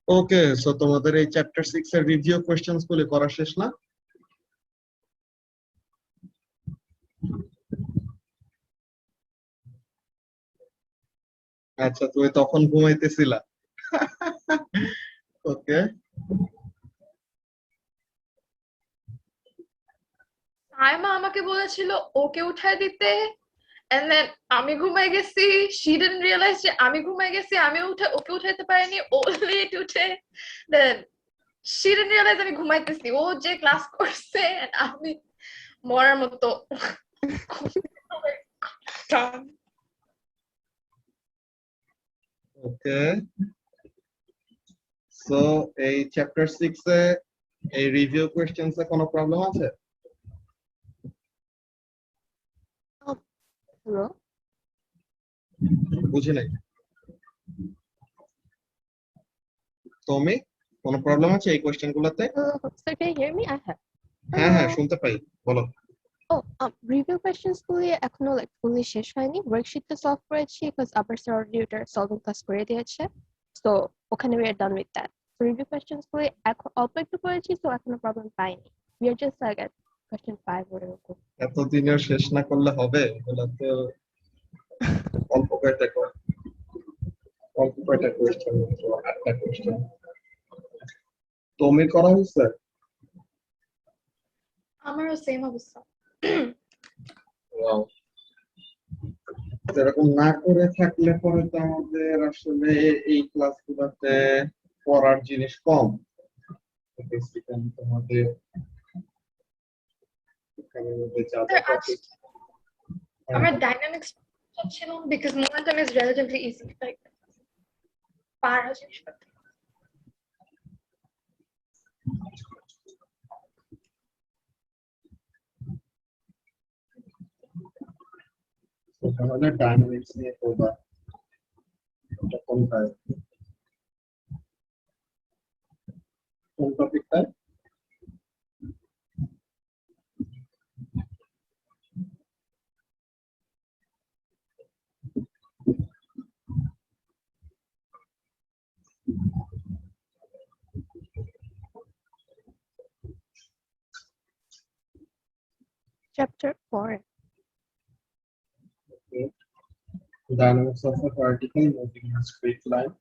ওকে, so তোমাদের এই chapter 6 এর রিভিউ কোশ্চেনস গুলো করা শেষ না? আচ্ছা, তুমি তখন ঘুমাইতেছিলা। ওকে। সাইমা আমাকে বলেছিল ওকে উঠায় দিতে, and then আমি ঘুমাই গেছি। she didn't realize যে আমি ঘুমাই গেছি, আমি ওকে উঠাইতে পারিনি, ও লেট উঠে। then she didn't realize আমি ঘুমাইতেছি, ও যে ক্লাস করছে and আমি মরার মতো ওকে, সো এই চ্যাপ্টার 6 এ এই রিভিউ কোশ্চেনস এ কোনো প্রবলেম আছে? হ্যালো, বুঝি নাই। তুমি কোনো প্রবলেম আছে এই কোশ্চেন গুলোতে? sir, can you hear me? I have. হ্যাঁ হ্যাঁ, শুনতে পাই, বলো। Review questions গুলি এখনো fully শেষ হয়নি। ওয়ার্কশিটটা সলভ করেছি because আবার স্যার অলরেডি ওটা সলভিং ক্লাস করে দিয়েছে, সো ওখানে we are done with that. So review questions গুলি এখন অল্প একটু করেছি, so এখনো প্রবলেম পাইনি। We are just like at question 5 or এরকম। এতদিনেও শেষ না করলে হবে? এগুলো তো অল্প কয়েকটা কোশ্চেন, 8টা কোশ্চেন তুমি করা হয়েছে? আমারও সেম অবস্থা। Wow. এরকম না করে থাকলে পরে তো আমাদের আসলে এই ক্লাসগুলোতে পড়ার জিনিস কম। বেসিক্যালি তোমাদের এখানের মধ্যে যা যা টপিক। আমার ডাইনামিক্স ছিল because momentum is relatively easy, like পারা জিনিসপত্র। তাহলে ডাইনামিক্স নিয়ে পড়বা। এটা কোনটায়? কোন টপিকটায়? Chapter 4. Okay. Dynamics of a particle moving in a straight line.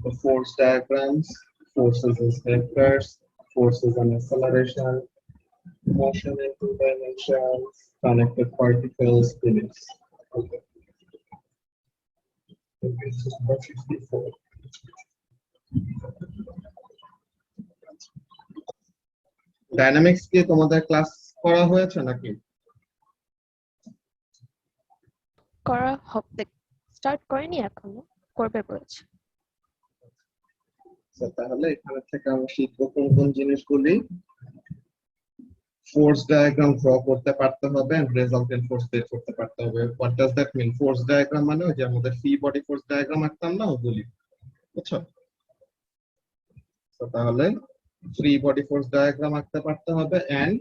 The force diagrams, forces and vectors, forces and acceleration, motion in two dimensions, connected particles, physics. Okay. This is number 54. Dynamics কি তোমাদের class করা হয়েছে নাকি? করা হবে, start করেনি এখনো, করবে বলেছে। তাহলে এখান থেকে আমরা শিখবো কোন কোন জিনিসগুলি। ফোর্স ডায়াগ্রাম ড্র করতে পারতে হবে এন্ড রেজাল্টেন্ট ফোর্স বের করতে পারতে হবে। What does that mean? Force diagram মানে ওই যে আমাদের ফ্রি বডি ফোর্স ডায়াগ্রাম আঁকতাম না, ওগুলি, বুঝছো? তাহলে ফ্রি বডি ফোর্স ডায়াগ্রাম আঁকতে পারতে হবে এন্ড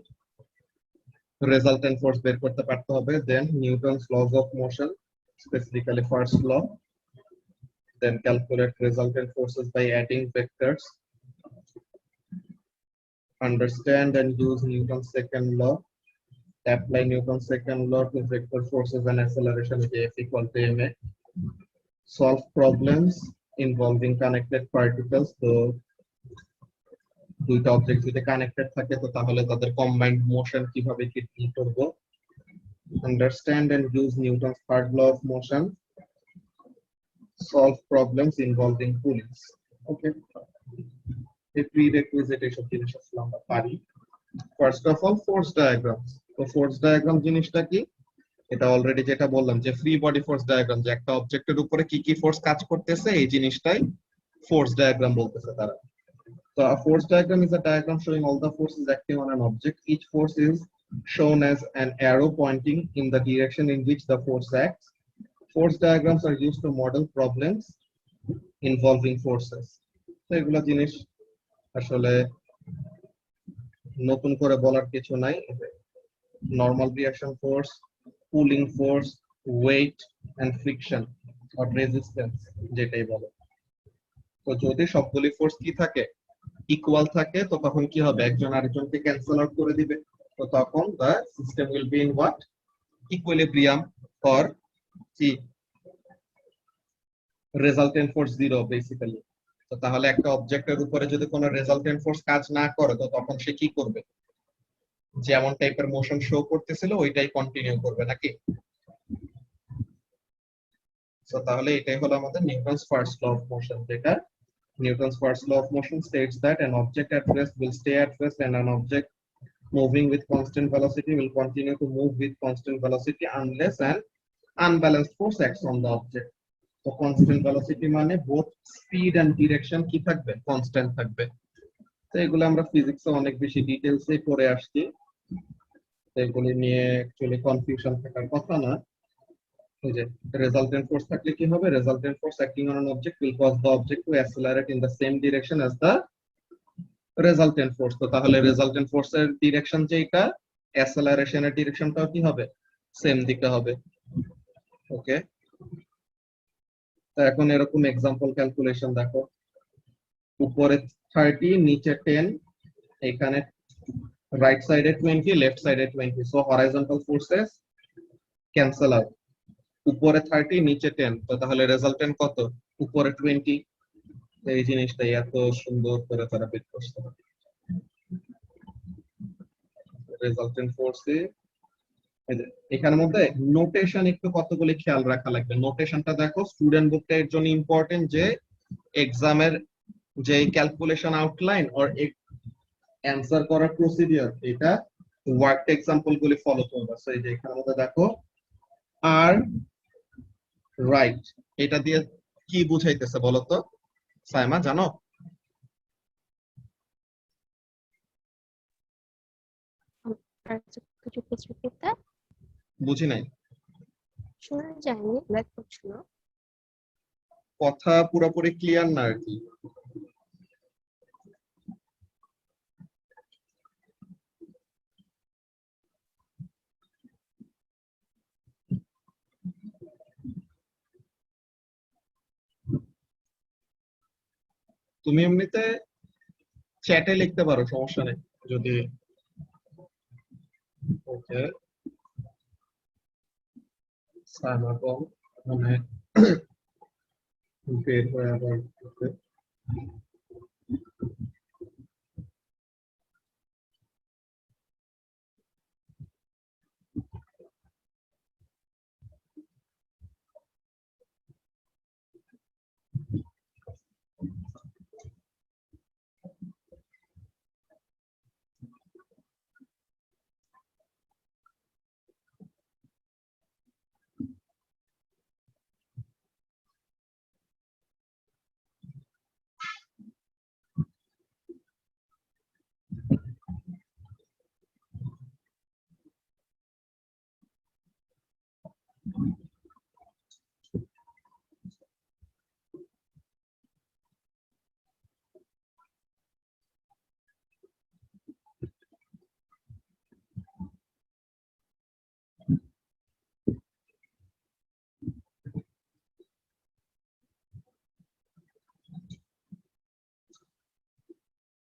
রেজাল্টেন্ট ফোর্স বের করতে পারতে হবে। Then Newton's laws of motion, specifically first law. Then calculate resultant forces by adding vectors. Understand and use Newton's second law. Apply Newton's second law to vector forces and acceleration with F equal to ma. Solve problems involving connected particles. So দুইটা object যদি connected থাকে তো তাহলে তাদের combined motion কিভাবে কি করব। Understand and use Newton's third law of motion. Solve problems involving pulleys. Okay. A prerequisite এসব জিনিস আসলে আমরা পারি। First of all force diagram. তো ফোর্স ডায়াগ্রাম জিনিসটা কি? এটা অলরেডি যেটা বললাম যে ফ্রি বডি ফোর্স ডায়াগ্রাম, যে একটা অবজেক্টের উপরে কি কি ফোর্স কাজ করতেছে এই জিনিসটাই ফোর্স ডায়াগ্রাম বলতেছে তারা। So a force diagram is a diagram showing all the forces acting on an object. Each force is shown as an arrow pointing in the direction in which the force acts. Force diagrams are used to model problems involving forces. তো এগুলো জিনিস আসলে নতুন করে বলার কিছু নাই। Normal reaction force, pulling force, weight and friction or resistance যেটাই বলে। তো যদি সবগুলি ফোর্স কি থাকে, ইকুয়াল থাকে, তো তখন কি হবে, একজন আরেকজনকে ক্যান্সেল আউট করে দিবে। তো তখন the system will be in what, equilibrium, or কি resultant force 0 বেসিক্যালি। তো তাহলে একটা অবজেক্টের উপরে যদি কোনো রেজাল্টেন্ট ফোর্স কাজ না করে, তো তখন সে কি করবে, যেমন টাইপের মোশন শো করতেছিল ওইটাই কন্টিনিউ করবে নাকি। তো তাহলে এটাই হলো আমাদের Newton's first law of motion, যেটা Newton's first law of motion states that an object at rest will stay at rest and an object moving with constant velocity will continue to move with constant velocity unless an unbalanced force acts on the object. So constant velocity মানে both speed and direction কি থাকবে, constant থাকবে। তো এগুলো আমরা ফিজিক্সে অনেক বেশি ডিটেইলসে পড়ে আসছি, তো এগুলো নিয়ে অ্যাকচুয়ালি কনফিউশন থাকার কথা না। এই যে resultant force থাকলে কি হবে, resultant force acting on an object will cause the object to accelerate in the same direction as the resultant force। তো তাহলে resultant force এর ডিরেকশন যেটা, acceleration এর ডিরেকশনটাও কি হবে, সেম দিকে হবে। ওকে, তো এখন এরকম এক্সাম্পল ক্যালকুলেশন দেখো, উপরে 30 নিচে 10, এখানে রাইট সাইডে 20 লেফট সাইডে 20, so horizontal forces cancel out. উপরে 30 নিচে 10, তো তাহলে রেজাল্টেন্ট কত, উপরে 20। এই জিনিসটাই এত সুন্দর করে তারা বের করতে হবে। রেজাল্টেন্ট ফোর্সে এখানের মধ্যে নোটেশন একটু কতগুলি খেয়াল রাখা লাগবে। নোটেশনটা দেখো, স্টুডেন্ট বুকটা এর জন্য ইম্পর্টেন্ট যে এক্সামের যে ক্যালকুলেশন আউটলাইন অর অ্যানসার করার প্রসিডিউর, এটা ওয়ার্ক এক্সাম্পল গুলি ফলো করবে। সো এই যে এখানের মধ্যে দেখো আর রাইট, এটা দিয়ে কি বুঝাইতেছে বলো তো সাইমা, জানো? Could you please repeat that? বুঝি নাই, শোনা যায়নি, ব্যাক করছিল। কথা পুরোপুরি ক্লিয়ার না আর কি। তুমি এমনিতে চ্যাটে লিখতে পারো, সমস্যা নেই যদি। ওকে, সাইমা কম মানে বের হয়ে আবার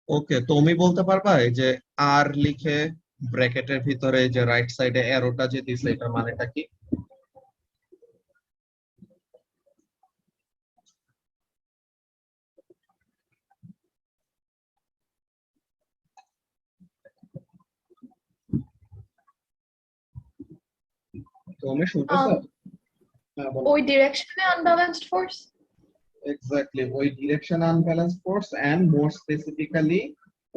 ওকে, তুমি বলতে পারবা এই যে আর লিখে ব্র্যাকেটের ভিতরে যে রাইট সাইডে অ্যারোটা যে দিছে, এটা মানেটা কি? তুমি শুনতেছো? হ্যাঁ বলো। ওই ডিরেকশনে আনব্যালেন্সড ফোর্স। এক্স্যাক্টলি, ওই direction unbalance force and more specifically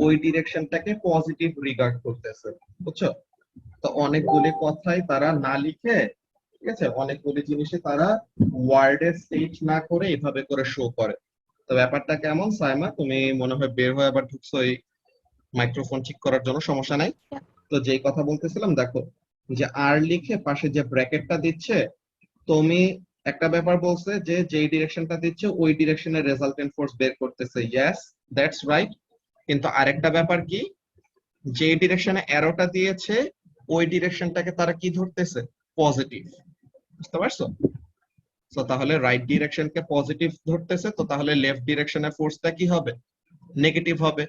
ওই ডিরেকশনটাকে পজিটিভ রিগার্ড করতেছে, বুঝছো? তো অনেকগুলি কথাই তারা না লিখে, ঠিক আছে, অনেকগুলি জিনিসই তারা ওয়ার্ডে স্টেট না করে এভাবে করে শো করে। তো ব্যাপারটা কেমন সাইমা, তুমি মনে হয় বের হয়ে আবার ঢুকছো এই মাইক্রোফোন ঠিক করার জন্য, সমস্যা নাই। তো যেই কথা বলতেছিলাম, দেখো যে আর লিখে পাশে যে ব্র্যাকেটটা দিচ্ছে, তুমি একটা ব্যাপার বলছে যে যেই ডিরেকশনটা দিচ্ছে ওই ডিরেকশনের রেজাল্টেন্ট ফোর্স বের করতেছে, ইয়েস দ্যাটস রাইট। কিন্তু আরেকটা ব্যাপার কি, যে ডিরেকশনে অ্যারোটা দিয়েছে ওই ডিরেকশনটাকে তারা কি ধরতেছে, পজিটিভ, বুঝতে পারছো? সো তাহলে রাইট ডিরেকশনকে পজিটিভ ধরতেছে, তো তাহলে লেফট ডিরেকশনের ফোর্সটা কি হবে? নেগেটিভ হবে।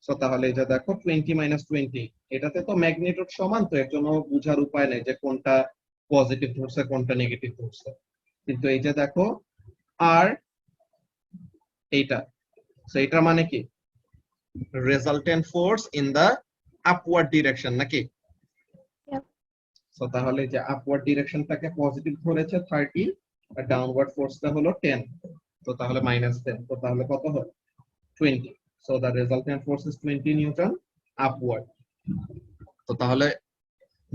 সো তাহলে এই যে দেখো 20 - 20, এটাতে তো ম্যাগনিটিউড সমান, তো এর জন্য বোঝার উপায় নেই যে কোনটা পজিটিভ ধরছে কোনটা নেগেটিভ ধরছে। কিন্তু এই যে দেখো আর এইটা, সো এটা মানে কি resultant force in the upward direction নাকি? Yep. সো তাহলে যে আপওয়ার্ড ডিরেকশনটাকে পজিটিভ ধরেছে 30 আর ডাউনওয়ার্ড ফোর্সটা হলো 10, তো তাহলে -10, তো তাহলে কত হয়? 20. So the resultant force is 20 newton upward. তো তাহলে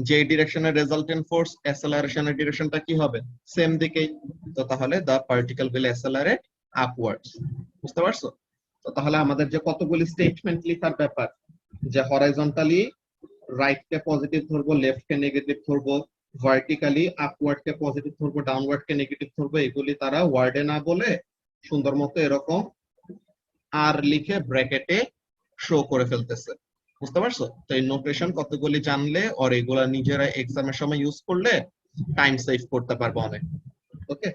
যে ডিরেকশনের রেজাল্টেন্ট ফোর্স অ্যাসেলারেশনের ডিরেকশনটা কি হবে? সেম দিকেই। তো তাহলে দা পার্টিকেল উইল অ্যাসেলারেট আপওয়ার্ডস। বুঝতে পারছো? তো তাহলে আমাদের যে কতগুলি স্টেটমেন্ট লেখার ব্যাপার, যে হরাইজন্টালি রাইট কে পজিটিভ ধরবো, লেফট কে নেগেটিভ ধরবো, ভার্টিক্যালি আপওয়ার্ড কে পজিটিভ ধরবো, ডাউনওয়ার্ড কে নেগেটিভ ধরবো, এগুলি তারা ওয়ার্ডে না বলে সুন্দর মতো এরকম আর লিখে ব্র্যাকেটে শো করে ফেলতেছে। বুঝতে পারছো? তো এই নোটেশন কতগুলি জানলে আর এগুলা নিজেরা এক্সামের সময় ইউজ করলে টাইম সেভ করতে পারবো অনেক। ওকে,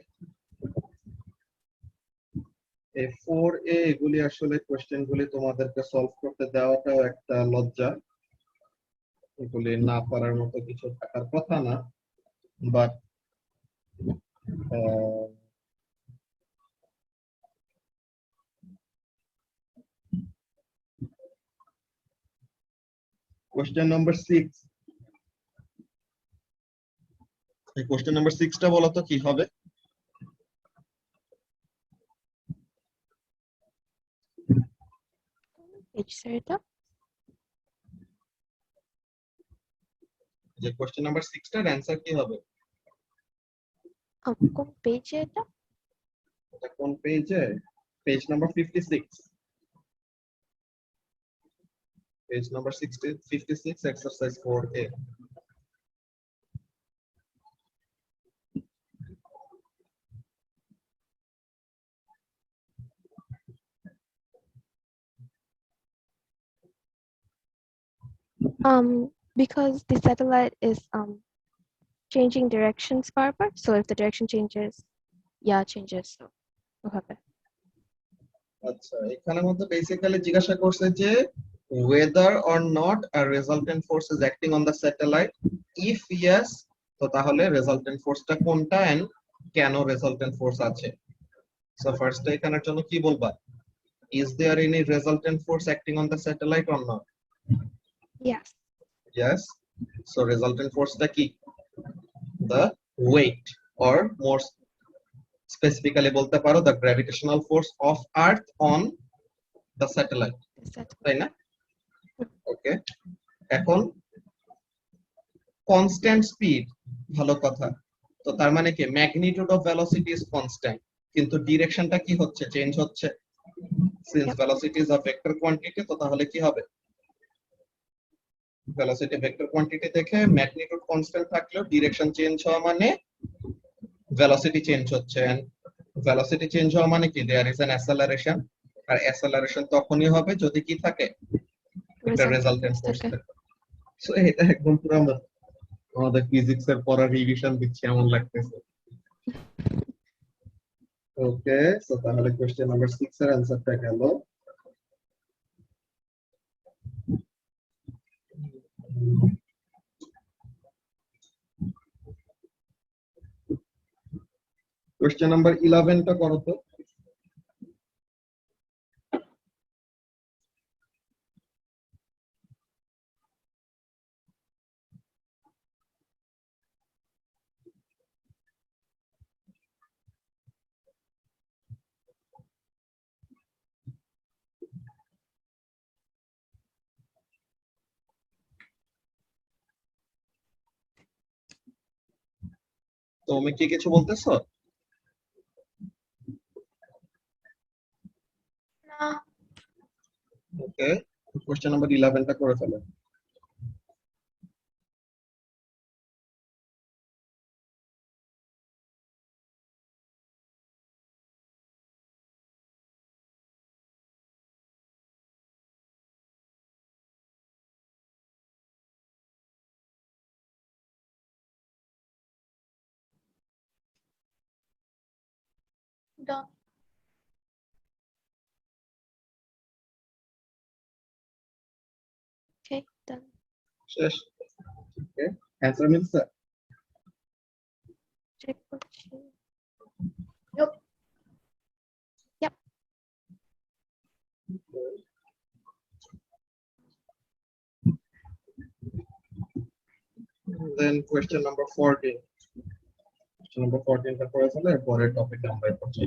এই 4A এগুলি আসলে কোশ্চেন গুলি তোমাদেরকে সলভ করতে দেওয়াটাও একটা লজ্জা, এগুলি না পারার মতো কিছু থাকার কথা না, বাট কোশ্চেন নাম্বার 6, এই কোশ্চেন নাম্বার 6টা বলো তো কি হবে? Page sir এটা? যে কোশ্চেন নাম্বার 6টার অ্যানসার কি হবে? কোন পেজে এটা? এটা কোন পেজে? Page number 56, page number 56, exercise 4A। Because the satellite is changing directions bar, so if the direction changes, changes, so ওভাবে। আচ্ছা, এখানের মধ্যে বেসিক্যালি জিজ্ঞাসা করছে যে whether or not a resultant force is acting on the satellite, if yes, তো তাহলে resultant ফোর্সটা কোনটা এন্ড কেন resultant ফোর্স আছে। সো ফার্স্ট এখানের জন্য কি বলবা? is there any resultant force acting on the satellite or not? Yes. Yes. So resultant ফোর্সটা কি? The weight, or more specifically বলতে পারো the gravitational force of earth on the satellite, the satellite. তাই না? ওকে, এখন কনস্ট্যান্ট স্পিড, ভালো কথা। তো তার মানে কি magnitude of velocity is constant, কিন্তু ডিরেকশনটা কি হচ্ছে? চেঞ্জ হচ্ছে। Since Yep. Velocity is a vector quantity, তো তাহলে কি হবে? ভেলোসিটি ভেক্টর কোয়ান্টিটি দেখে ম্যাগনিটিউড কনস্ট্যান্ট থাকলেও ডিরেকশন চেঞ্জ হওয়া মানে ভেলোসিটি চেঞ্জ হচ্ছে। এন্ড ভেলোসিটি চেঞ্জ হওয়া মানে কি দেয়ার ইজ অ্যান অ্যাসেলারেশন, আর অ্যাসেলারেশন তখনই হবে যদি কি থাকে? একটা রেজাল্টেন্ট ফোর্স থাকে। সো এটা একদম পুরো আমাদের ফিজিক্স এর পড়া রিভিশন দিচ্ছি এমন লাগতেছে। ওকে, সো তাহলে কোশ্চেন নাম্বার 6 এর অ্যানসারটা গেল। কোশ্চেন নাম্বার 11 টা করো তো। তুমি কি কিছু বলতেছো? না, ওকে, কোশ্চেন নাম্বার 11 টা করে ফেলো। done. Okay, done. শেষ। ওকে, অ্যানসার মিলছে? Check করছি। Yep. Yep. Then question number 14. Question number 14 টা করে ফেলে পরের টপিকে আমরা পড়ছি।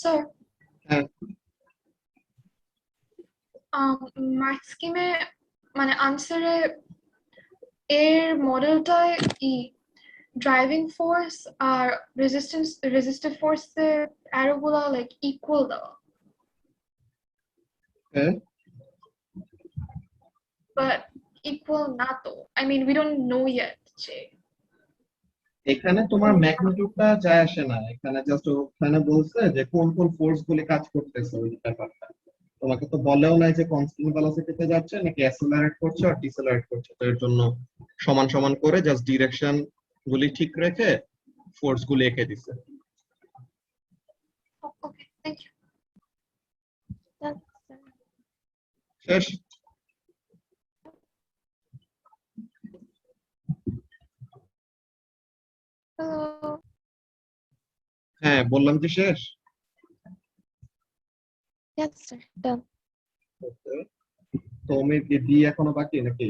Sir, হ্যাঁ, max scheme এ মানে আনসারে এর মডেলটায় কি ড্রাইভিং ফোর্স আর রেজিস্টিভ ফোর্সের অ্যারোগুলো লাইক ইকুয়াল দেওয়া, হ্যাঁ, বাট ইকুয়াল না তো। I mean, we don't know yet যে এখানে তোমার ম্যাগনিটিউডটা যায় আসে না, এখানে জাস্ট ওখানে বলছে যে কোন কোন ফোর্স গুলি কাজ করতেছে ওই ব্যাপারটা। তোমাকে তো বলেও নাই যে কনস্ট্যান্ট ভেলোসিটিতে যাচ্ছে নাকি অ্যাসেলারেট করছে আর ডিসেলারেট করছে, তো এর জন্য সমান সমান করে জাস্ট ডিরেকশন গুলি ঠিক রেখে ফোর্স গুলি এঁকে দিছে। ওকে, থ্যাংক ইউ। Done, sir. শেষ। Hello. হ্যাঁ, বললাম যে শেষ। Yes, sir. Done. Okay. তো আমি কি ডি এখনো বাকি নাকি?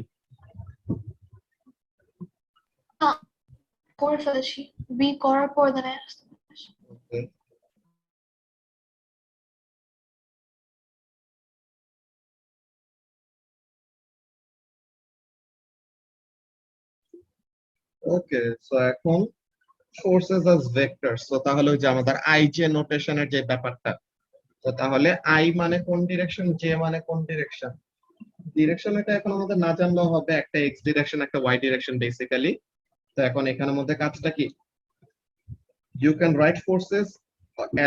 করে ফেলেছি, বি করার পর দেন Okay. ওকে, সো এখন ফোর্সেস অ্যাজ ভেক্টরস, তো তাহলে ওই যে আমাদের আই জে নোটেশনের যে ব্যাপারটা, তো তাহলে আই মানে কোন ডিরেকশন, জে মানে কোন ডিরেকশন। ডিরেকশন এটা এখন আমাদের না জানলেও হবে, একটা এক্স ডিরেকশন একটা ওয়াই ডিরেকশন বেসিক্যালি। তো এখন এখানের মধ্যে কাজটা কি, you can write forces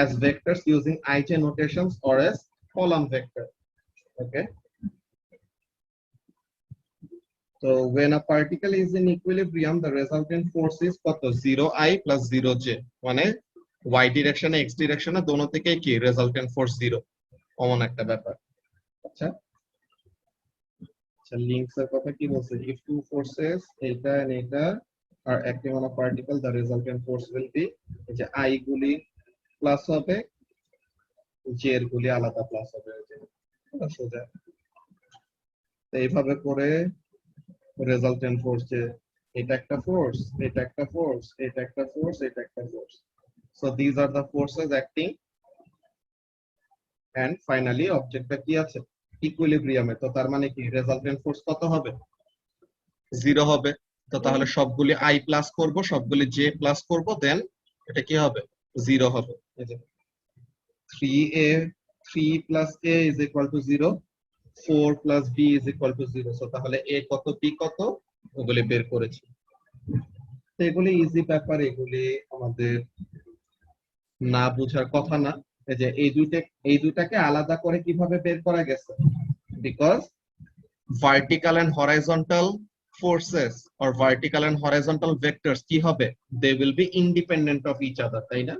as vectors using ij notations or as column vector. Okay, so when a particle is in equilibrium the resultant force is কত 0i plus 0j, মানে y direction x direction এ দোনো থেকে কি resultant force 0, common একটা ব্যাপার। আচ্ছা আচ্ছা, links এর কথা কি বলছে, if two forces এটা and এটা are acting on a particle the resultant force will be, এই যে i গুলি প্লাস হবে জে এর গুলি আলাদা প্লাস হবে ওই যে সোজা। তো এইভাবে করে রেজাল্টেন্ট ফোর্স যে এটা একটা ফোর্স, এটা একটা ফোর্স, এটা একটা ফোর্স, এটা একটা force. So these are the forces acting and finally অবজেক্টটা কি আছে ইকুইলিব্রিয়ামে। তো তার মানে কি রেজাল্টেন্ট ফোর্স কত হবে? 0 হবে। তো তাহলে সবগুলি আই প্লাস করব, সবগুলি জে প্লাস করব, দেন এটা কি হবে? 0 হবে। এই যে 3a 3 plus a is equal to 0, 4 plus b is equal to 0. So তাহলে a কত b কত ওগুলি বের করেছি। তো এগুলি ইজি ব্যাপার, এগুলি আমাদের না বোঝার কথা না। এই যে এই দুইটাকে আলাদা করে কিভাবে বের করা গেছে, because vertical and horizontal forces or vertical and horizontal vectors কি হবে? They will be independent of each other, তাই না?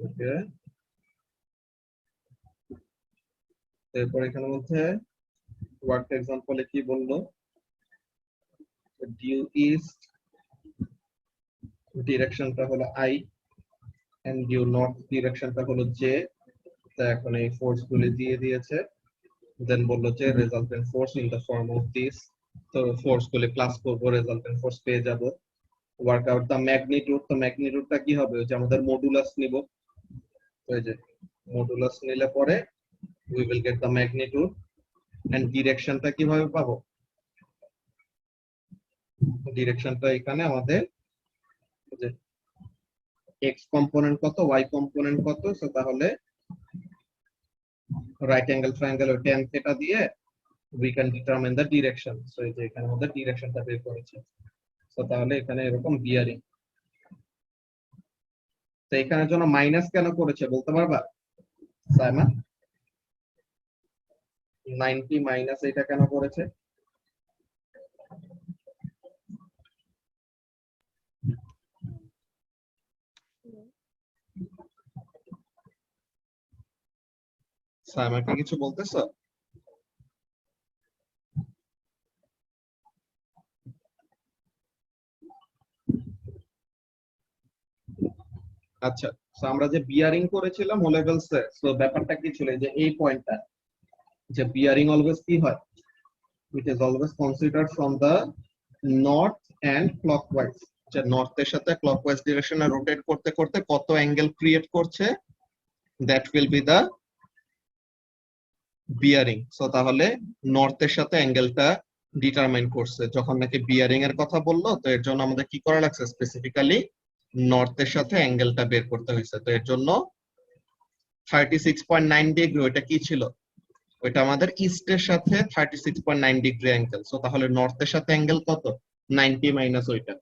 ওকে, এরপর এখানের মধ্যে ওয়ার্ক এক্সাম্পলে কি বললো? ডিউ ইস্ট ডিরেকশনটা হলো আই এন্ড ডিউ নর্থ ডিরেকশনটা হলো জে। তো এখন এই ফোর্স গুলি দিয়ে দিয়েছে, দেন বললো যে resultant force in the form of this. তো ফোর্স গুলি প্লাস করবো, রেজাল্টেন্ট ফোর্স পেয়ে যাব। Work out the magnitude. তো ম্যাগনিটিউডটা কি হবে? ওই যে আমাদের মডুলাস নিব, ওই যে মডুলাস নিলে পরে we will get the magnitude and ডিরেকশনটা কিভাবে পাবো? ডিরেকশনটা এখানে আমাদের যে x কম্পোনেন্ট কত, y কম্পোনেন্ট কত, সো তাহলে রাইট অ্যাঙ্গেল ট্রায়াঙ্গেল ও tan থিটা দিয়ে we can determine the direction. So এই যে এখানে আমাদের ডিরেকশনটা বের করেছে। সো তাহলে এখানে এরকম বিয়ারিং। তো এখানের জন্য মাইনাস কেন করেছে বলতে পারবা সাইমা? 90 মাইনাস এটা কেন করেছে? সাইমা কি কিছু বলতেছ? আচ্ছা, তো আমরা যে বিয়ারিং করেছিলাম ও লেভেলসে, সো ব্যাপারটা কি ছিল যে এই পয়েন্টটা যে বিয়ারিং অলওয়েজ কি হয়, it is always considered from the north and clockwise. যে নর্থের সাথে ক্লকওয়াইজ ডিরেকশনে রোটেট করতে করতে কত অ্যাঙ্গেল ক্রিয়েট করছে, that will be the bearing. So তাহলে নর্থের সাথে অ্যাঙ্গেলটা ডিটারমাইন করছে যখন নাকি বিয়ারিং এর কথা বললো। তো এর জন্য আমাদের কি করা লাগছে? স্পেসিফিক্যালি নর্থের সাথে অ্যাঙ্গেলটা বের করতে হয়েছে। তো এর জন্য 36.9 ডিগ্রি ওইটা কি ছিল? ওইটা আমাদের ইস্টের সাথে 36.9 ডিগ্রি অ্যাঙ্গেল। সো তাহলে নর্থের সাথে অ্যাঙ্গেল কত? 90 মাইনাস ওইটা।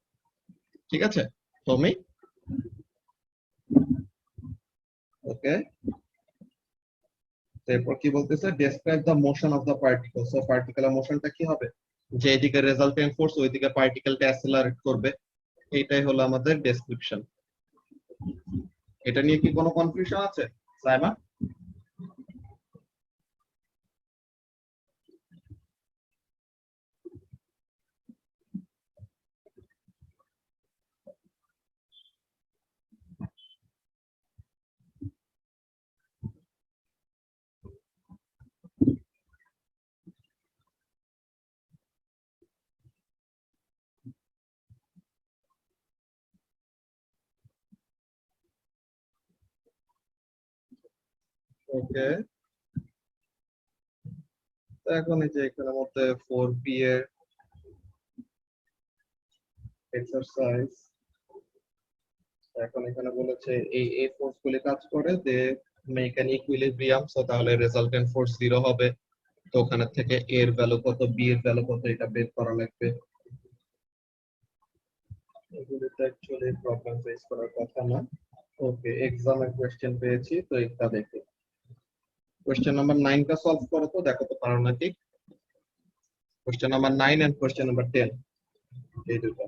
ঠিক আছে তুমি? ওকে, এরপর কি বলতেছে? Describe the motion of the particle. So পার্টিকেলের মোশনটা কি হবে? যে এদিকে রেজাল্টেন্ট ফোর্স ওইদিকে পার্টিকেলটা অ্যাসেলারেট করবে, এইটাই হলো আমাদের ডেসক্রিপশন। এটা নিয়ে কি কোনো কনফিউশন আছে সাইমা? ওকে, এখন এই যে এখানের মধ্যে 4b এর এক্সারসাইজ। এখন এখানে বলেছে এই ফোর্স গুলি কাজ করে যে মেক অ্যান ইকুইলিব্রিয়াম। সো তাহলে রেজাল্টেন্ট ফোর্স 0 হবে। তো ওখানে থেকে a এর ভ্যালু কত, b এর ভ্যালু কত, এটা বের করা লাগবে। এগুলোতে অ্যাকচুয়ালি প্রবলেম ফেস করার কথা না। ওকে, এক্সামের কোশ্চেন পেয়েছি, তো এটা দেখো। কোশ্চেন নাম্বার 9 টা সলভ করো তো, দেখো তো পারো নাকি। Question number 9 and question number 10, এই দুটো।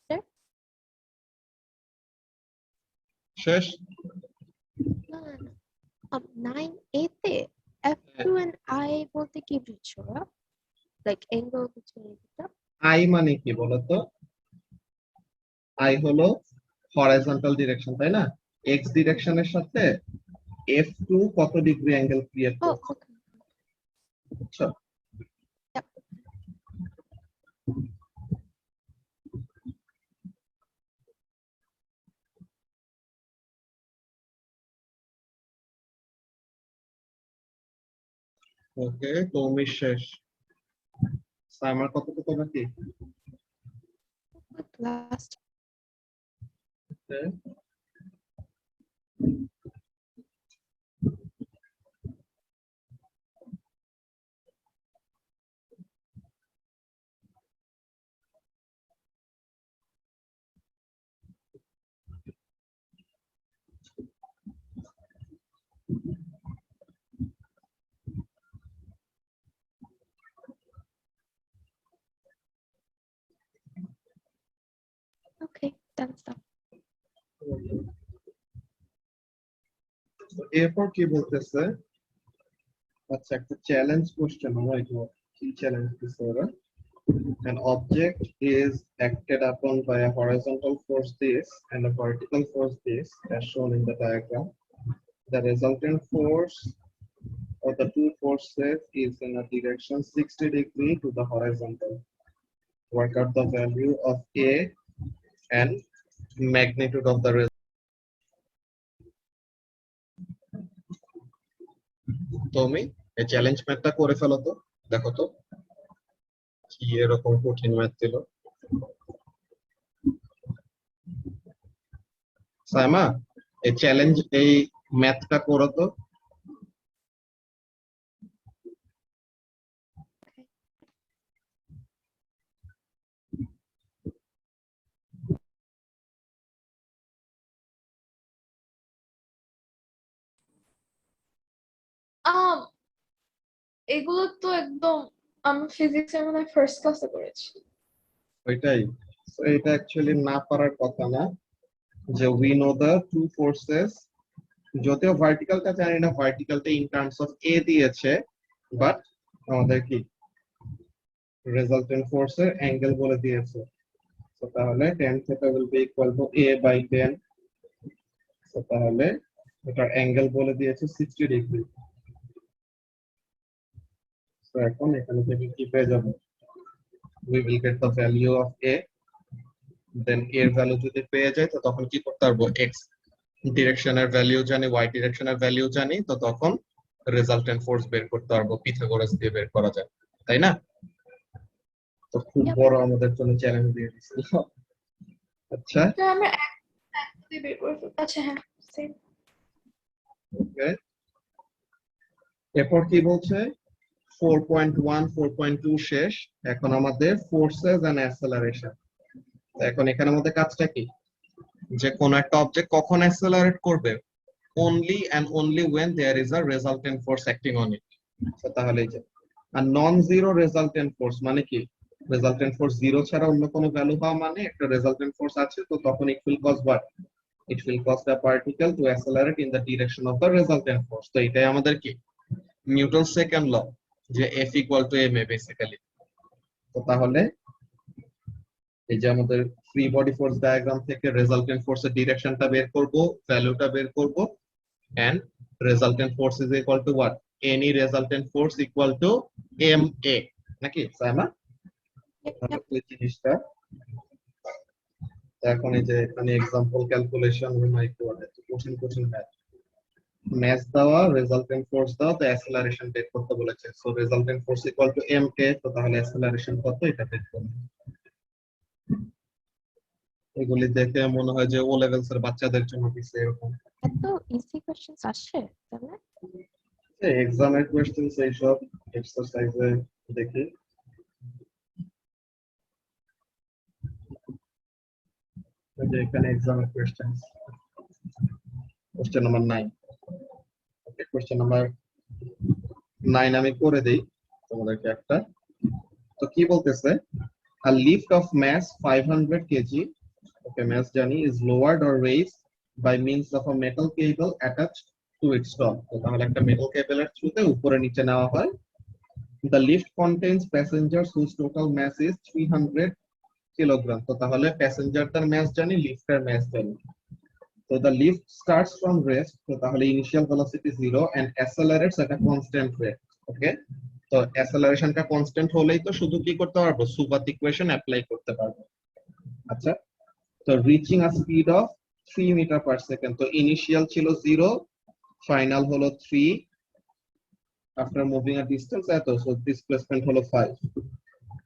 Sir? শেষ। না না না 9A তে F2 and I বলতে কি বুঝছো লাইক অ্যাঙ্গেল বিটুইন এটা আই মানে কি বলতো? আই হলো হরাইজন্টাল ডিরেকশন, তাই না? এক্স ডিরেকশনের সাথে F2 কত ডিগ্রি অ্যাঙ্গেল ক্রিয়েট ও করছে, ওকে বুঝছো? ওকে, তুমি শেষ। সাইমার কতটুকু বাকি? Last Okay. Okay that's that তো এরপর কি বলতেছে? আচ্ছা, একটা চ্যালেঞ্জ কোশ্চেন, আমরা একটু কি চ্যালেঞ্জ দিছে ওরা? An object is acted upon by a horizontal force this and a vertical force this, as shown in the diagram. The resultant force of the two forces is in a direction 60 degree to the horizontal. Work out the value of A and magnitude of the result. তুমি এই challenge ম্যাথটা করে ফেলো তো, দেখো তো কি এরকম কঠিন ম্যাথ দিল। সাইমা, এই চ্যালেঞ্জ এই ম্যাথটা করো তো। আম এগুলো তো একদম আমি ফিজিক্সের মনে হয় ফার্স্ট ক্লাসে করেছি। ওইটাই। So এটা অ্যাকচুয়ালি না পারার কথা না, যে we know the two forces, যদিও ভার্টিক্যালটা জানি না, ভার্টিক্যালটা ইন টার্মস অফ এ দিয়েছে, বাট আমাদের কি রেজাল্টেন্ট ফোর্সের অ্যাঙ্গেল বলে দিয়েছে। তো তাহলে tan theta will be equal to a by 10। তো তাহলে এটার অ্যাঙ্গেল বলে দিয়েছে 60 ডিগ্রি। তো এখন এখানে থেকে কি পেয়ে যাব? we will get the value of a, then এর ভ্যালু যদি পেয়ে যাই তো তখন কি করতে পারবো? x ডিরেকশনের ভ্যালু জানি, y ডিরেকশনের ভ্যালু জানি, তো তখন রেজাল্টেন্ট ফোর্স বের করতে পারবো, পিথাগোরাস দিয়ে বের করা যায়, তাই না? তো খুব Yep. বড় আমাদের জন্য চ্যালেঞ্জ দিয়ে দিছিল। আচ্ছা, তো আমরা এক দিয়ে বের করে ফেলবো। আচ্ছা হ্যাঁ সেম। ওকে। এরপর কি বলছে? 4.1 4.2 শেষ, এখন আমাদের ফোর্সেস এন্ড অ্যাক্সেলারেশন। এখন এখানে আমাদের কাজটা কি? যে কোন একটা অবজেক্ট কখন অ্যাক্সেলারেট করবে? only and only when there is a resultant force acting on it. So তাহলে এই যে আর নন জিরো রেজাল্টেন্ট ফোর্স মানে কি? রেজাল্টেন্ট ফোর্স জিরো ছাড়া অন্য কোনো ভ্যালু হওয়া মানে একটা রেজাল্টেন্ট ফোর্স আছে, তো তখন it will cause what? It will cause the particle to accelerate in the direction of the resultant force. তো এটাই আমাদের কি নিউটন সেকেন্ড ল, যে F equal to ma basically. তো তাহলে এই যে আমাদের ফ্রি বডি ফোর্স ডায়াগ্রাম থেকে রেজাল্টেন্ট ফোর্সের ডিরেকশনটা বের করব, ভ্যালুটা বের করব, and resultant force is equal to what? Any resultant force equal to ma, নাকি সাইমা? ওই জিনিসটা এখন এই যে এখানে एग्जांपल ক্যালকুলেশন হয় একটু কঠিন কঠিন ম্যাথ দেওয়া, রেজাল্টেন্ট ফোর্স দেওয়া, তো অ্যাক্সেলারেশন বের করতে বলেছে। So resultant force equal to ma, তো তাহলে অ্যাক্সেলারেশন কত এটা বের করব। এগুলি দেখে মনে হয় যে ও লেভেলস এর বাচ্চাদের জন্য দিছে এরকম। এত ইজি কোশ্চেনস আসে তাহলে এক্সামের কোশ্চেনস এইসব এক্সারসাইজে দেখি। যে এখানে এক্সামের কোশ্চেনস, কোশ্চেন নাম্বার 9। ওকে, কোশ্চেন নাম্বার 9 আমি করে দেই তোমাদেরকে একটা। তো কি বলতেছে? a lift of mass 500 kg, okay, mass জানি, is lowered or raised by means of a metal cable attached to its top. তো তাহলে একটা মেটাল কেবলের থ্রুতে উপরে নিচে নেওয়া হয়। The lift contains passengers whose total mass is 300 kilogram. তো তাহলে প্যাসেঞ্জারটার mass জানি, লিফটের mass জানি। So the lift starts from rest. তো তাহলে initial velocity 0 and accelerates at a constant rate. Okay? তো অ্যাসেলারেশনটা কনস্ট্যান্ট হলেই তো শুধু কি করতে পারবো, সুপাত ইকুয়েশন অ্যাপ্লাই করতে পারবো। আচ্ছা, তো reaching a speed of 3 metre per second. তো ইনিশিয়াল ছিল 0, ফাইনাল হলো 3 আফটার মুভিং আ ডিসটেন্স এত, সো ডিসপ্লেসমেন্ট হলো 5।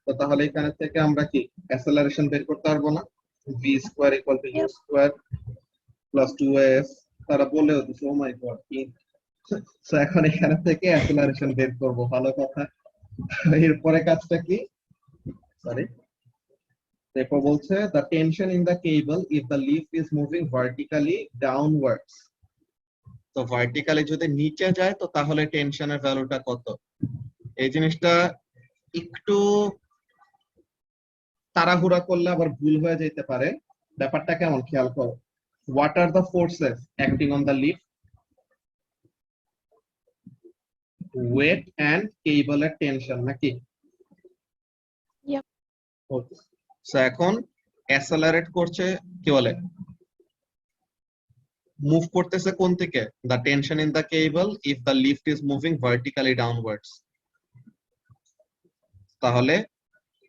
তো তাহলে এখানে থেকে আমরা কি অ্যাসেলারেশন বের করতে পারবো না? v square equal to u square plus 2s। তারা বলেও দিছে ও মাই গড কি। সো এখন এখানে থেকে অ্যাসেলারেশন বের করব, ভালো কথা। এরপরে কাজটা কি, সরি, এরপর বলছে the tension in the cable if the leaf is moving vertically downwards। তো ভার্টিক্যালি যদি নিচে যায় তো তাহলে টেনশনের ভ্যালুটা কত? এই জিনিসটা একটু তাড়াহুড়া করলে আবার ভুল হয়ে যেতে পারে। ব্যাপারটা কেমন খেয়াল করো। What are the forces acting on the leaf? Weight and cable এর টেনশন নাকি? Yep. Okay. So এখন অ্যাসেলারেট করছে কি বলে, মুভ করতেছে কোন থেকে? The tension in the cable if the lift is moving vertically downwards। তাহলে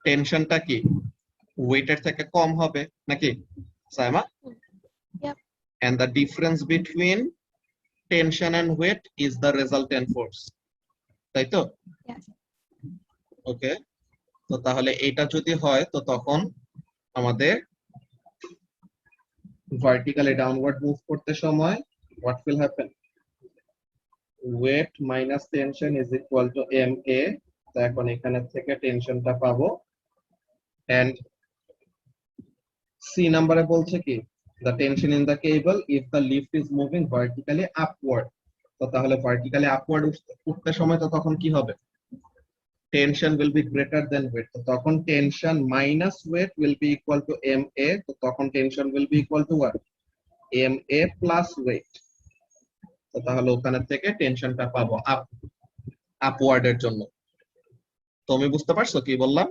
টেনশনটা কি ওয়েটের থেকে কম হবে নাকি Saima? Yep. And the difference between tension and weight is the resultant force, তাই তো? Yes. ওকে, তো তাহলে এটা যদি হয় তো তখন আমাদের ভার্টিক্যালি ডাউনওয়ার্ড মুভ করতে সময় what will happen? Weight minus tension is equal to ma। তো এখন এখানে থেকে টেনশনটা পাবো। and c নাম্বারে বলছে কি the tension in the cable if the lift is moving vertically upward। তো তাহলে ভার্টিক্যালি আপওয়ার্ড উঠতে সময় তো তখন কি হবে? tension will be greater than weight। তো তখন tension minus weight will be equal to ma। তো তখন tension will be equal to what? ma plus weight। তো তাহলে ওখানে থেকে টেনশনটা পাবো আপওয়ার্ডের জন্য। তুমি বুঝতে পারছো কি বললাম?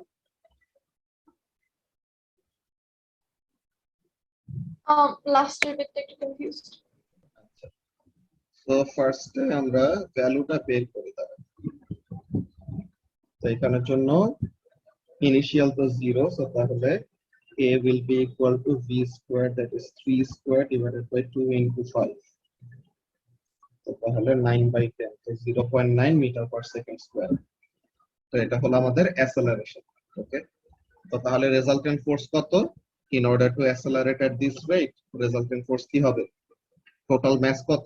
Last year bit একটু confused. তো ফার্স্টে আমরা ভ্যালুটা বের করি তাহলে। তো এখানের জন্য ইনিশিয়াল তো 0, সো তাহলে a will be equal to v squared, that is 3 squared divided by 2 into 5। তো তাহলে 9/10, তো 0.9 মিটার পার সেকেন্ড স্কয়ার। তো এটা হলো আমাদের অ্যাসেলারেশন। ওকে, তো তাহলে রেজাল্টেন্ট ফোর্স কত? in order to accelerate at this rate resultant force কি হবে? টোটাল মাস কত?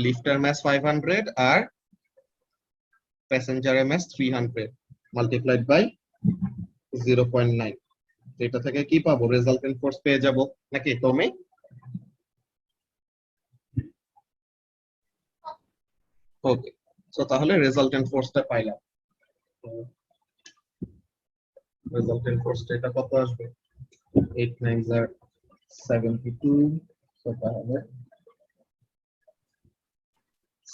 লিফটার মাস 500 আর প্যাসেঞ্জারের মাস 300 মাল্টিপ্লাইড বাই 0.9। এটা থেকে কি পাবো? রেজাল্টেন্ট ফোর্স পেয়ে যাব নাকি তুমি? ওকে, সো তাহলে রেজাল্টেন্ট ফোর্সটা পাইলাম। রেজাল্টেন্ট ফোর্সটা এটা কত আসবে? 8 9s are 72, সো তাহলে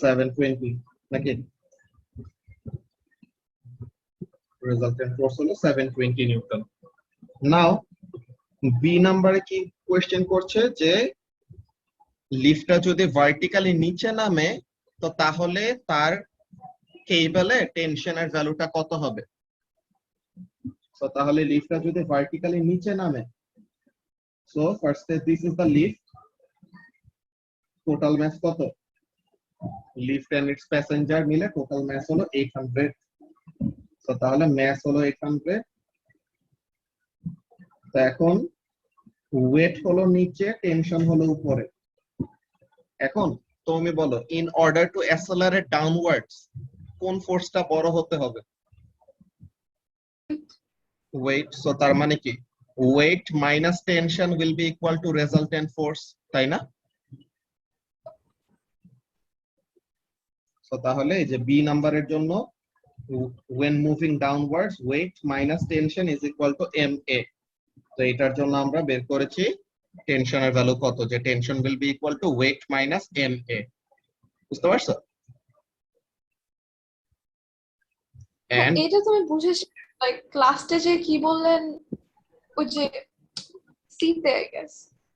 720 নাকি? রেজাল্টেন্ট ফোর্স হলো 720 নিউটন। নাও বি নাম্বারে কি কোশ্চেন করছে যে লিফটটা যদি ভার্টিক্যালি নিচে নামে তো তাহলে তার কেবলে টেনশনের ভ্যালুটা কত হবে? সো তাহলে লিফটটা যদি ভার্টিক্যালি নিচে নামে, সো ফার্স্টে this is the lift, total mass কত? লিফট এন্ড ইটস প্যাসেঞ্জার মিলে টোটাল মাস হলো 800। সো তাহলে মাস হলো 800। তো এখন ওয়েট হলো নিচে, টেনশন হলো উপরে। এখন তুমি বলো ইন অর্ডার টু অ্যাসেলারেট ডাউনওয়ার্ডস কোন ফোর্সটা বড় হতে হবে? ওয়েট। সো তার মানে কি weight minus tension will be equal to resultant force, তাই না? সো তাহলে এই যে বি নাম্বারের জন্য when moving downwards weight minus tension is equal to ma। তো এটার জন্য আমরা বের করেছি টেনশনের ভ্যালু কত, যে tension will be equal to weight minus M A. বুঝতে পারছো? হ্যাঁ, এন্ড এটা তো আমি বুঝেছি, লাইক ক্লাস টেস্টে কি বললেন, ওই যে সিতে আই গেস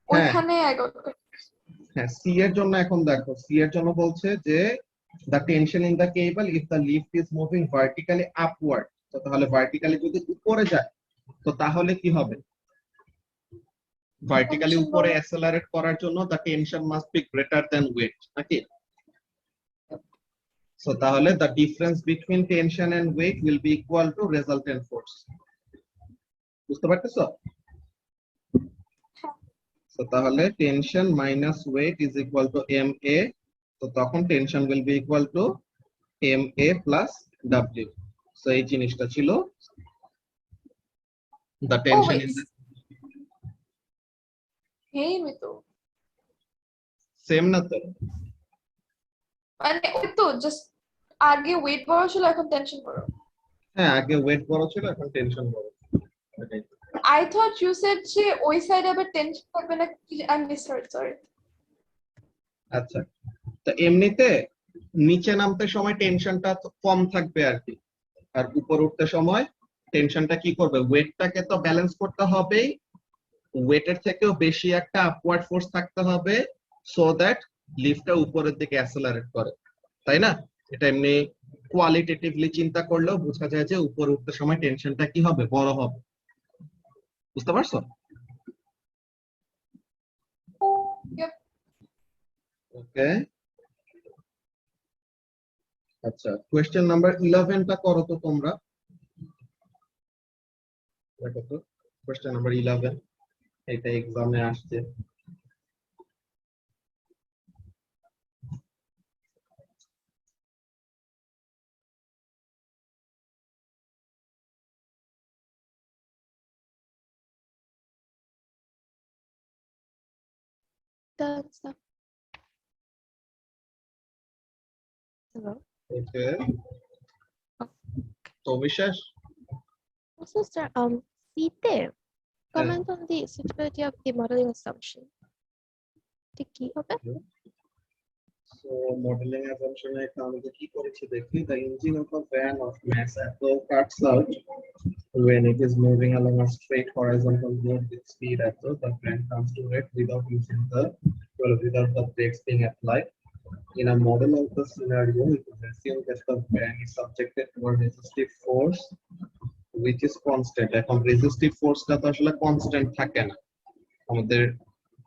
হ্যাঁ ওইখানে হ্যাঁ, সি এর জন্য এখন দেখো, সি এর জন্য বলছে যে the tension in the cable if the lift is moving vertically upward, তো তাহলে ভার্টিক্যালি যদি উপরে যায় তো তাহলে কি হবে? ভার্টিক্যালি টেনশন উপরে অ্যাক্সেলারেট করার জন্য the tension must be greater than weight, নাকি? সো তাহলে the difference between tension and weight will be equal to resultant force। বুঝতে পারতেছো? তো তাহলে tension minus weight is equal to M A, তো তখন tension will be equal to M A plus W. So এই জিনিসটা ছিল the tension in the same তো, সেম না তো? মানে ওই তো জাস্ট আগে ওয়েট বড় ছিল, এখন টেনশন বড়। হ্যাঁ, আগে ওয়েট বড় ছিল, এখন টেনশন বড়। এটাই। I thought you said যে ওই সাইডে আবার টেনশন থাকবে না, I misheard, sorry. আচ্ছা, তো এমনিতে নিচে নামতে সময় টেনশনটা কম থাকবে আর কি, আর উপর উঠতে সময় টেনশনটা কি করবে, ওয়েটটাকে তো ব্যালেন্স করতে হবেই, ওয়েটের থেকেও বেশি একটা আপওয়ার্ড ফোর্স থাকতে হবে সো দ্যাট লিফটটা উপরের দিকে অ্যাসেলারেট করে, তাই না? এটা এমনি কোয়ালিটেটিভলি চিন্তা করলেও বোঝা যায় যে উপরে উঠতে সময় টেনশনটা কি হবে, বড় হবে। বুঝতে পারছো? Yep. ওকে, আচ্ছা, কোয়েশ্চেন নাম্বার 11টা করো তো তোমরা। দেখো তো কোয়েশ্চেন নাম্বার 11, এটা এক্সামে আসছে। That's hello. ওকে, তো বিশ্বাস Also, sir, C-তে comment on the suitability of the modeling assumption. এটা কি হবে? So modeling assumption এ আমাদের কি করেছি দেখি, the engine of a van of mass eto cuts out when it is moving along a straight horizontal road with speed eto, the van comes to it without using the without the brakes being applied. In a model of the scenario, it is assumed that the van is subjected to a resistive force which is constant। এখন resistive forceটা তো আসলে constant থাকে না, আমাদের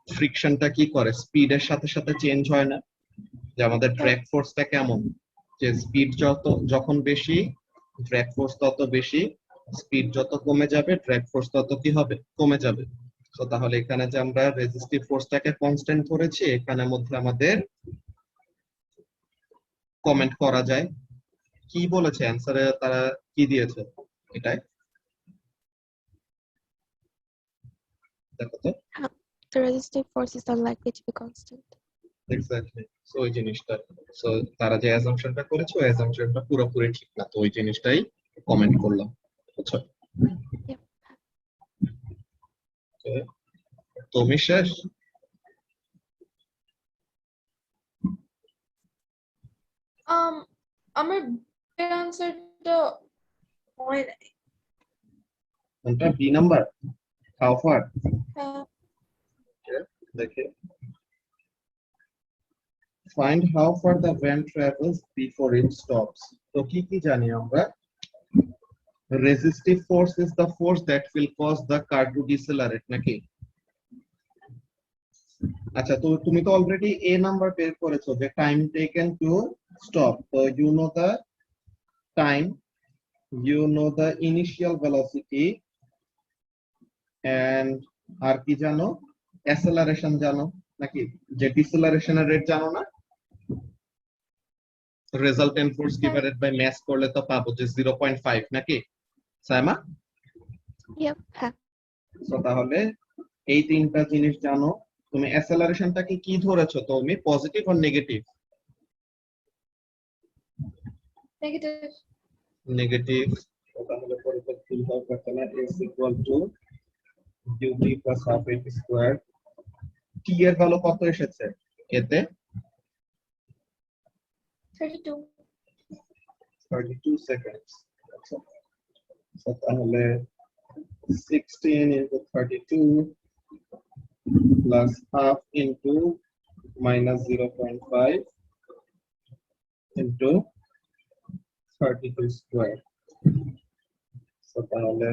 ফ্রিকশনটা কি করে, স্পিডের সাথে সাথে চেঞ্জ হয় না? যে আমাদের ড্র্যাগ ফোর্সটা কেমন, যে স্পিড যখন বেশি ড্র্যাগ ফোর্স তত বেশি, স্পিড যত কমে যাবে ড্র্যাগ ফোর্স তত কি হবে, কমে যাবে। তো তাহলে এখানে যে আমরা রেজিস্টিভ ফোর্সটাকে কনস্ট্যান্ট ধরেছি, এখানের মধ্যে আমাদের কমেন্ট করা যায় কি বলেছে অ্যানসারে, তারা কি দিয়েছে এটাই দেখো তো। The resistive force is unlikely to be constant. Exactly, so ওই জিনিসটা, সো তারা যে অ্যাজাম্পশনটা করেছে ওই অ্যাজাম্পশনটা পুরোপুরি ঠিক না, তো ওই জিনিসটাই কমেন্ট করলাম। বুঝছো? Yep. Okay, তুমি শেষ? আমার অ্যান্সারটা হয় নাই। কোনটা, বি নাম্বার হাউ ফার? হ্যাঁ, দেখে find how far the van travels before it stops। তো কি কি জানি আমরা, resistive force is the force that will cause the car to decelerate, নাকি? আচ্ছা, তো তুমি তো অলরেডি এ নাম্বার বের করেছো যে টাইম টেকেন টু স্টপ, তো you know the time, you know the initial velocity and আর কি জানো, অ্যাসেলারেশন জানো নাকি, যে ডিসেলারেশনের রেট জানো না? রেজাল্টেন্ট ফোর্স ডিভাইডেড বাই মাস করলে তো পাবো যে 0.5, নাকি সাইমা? Yep. হ্যাঁ। সো তাহলে এই তিনটা জিনিস জানো। তুমি অ্যাসেলারেশনটাকে কি ধরেছো, তুমি পজিটিভ আর নেগেটিভ? নেগেটিভ। নেগেটিভ, তাহলে পরিবর্তন ভুল হওয়ার কথা না, s equal to ut plus half at square টি এর ভ্যালু কত এসেছে এতে? 32 32 seconds. আচ্ছা, so তাহলে 16 into 32 plus half into minus 0.5 into 32 square. So তাহলে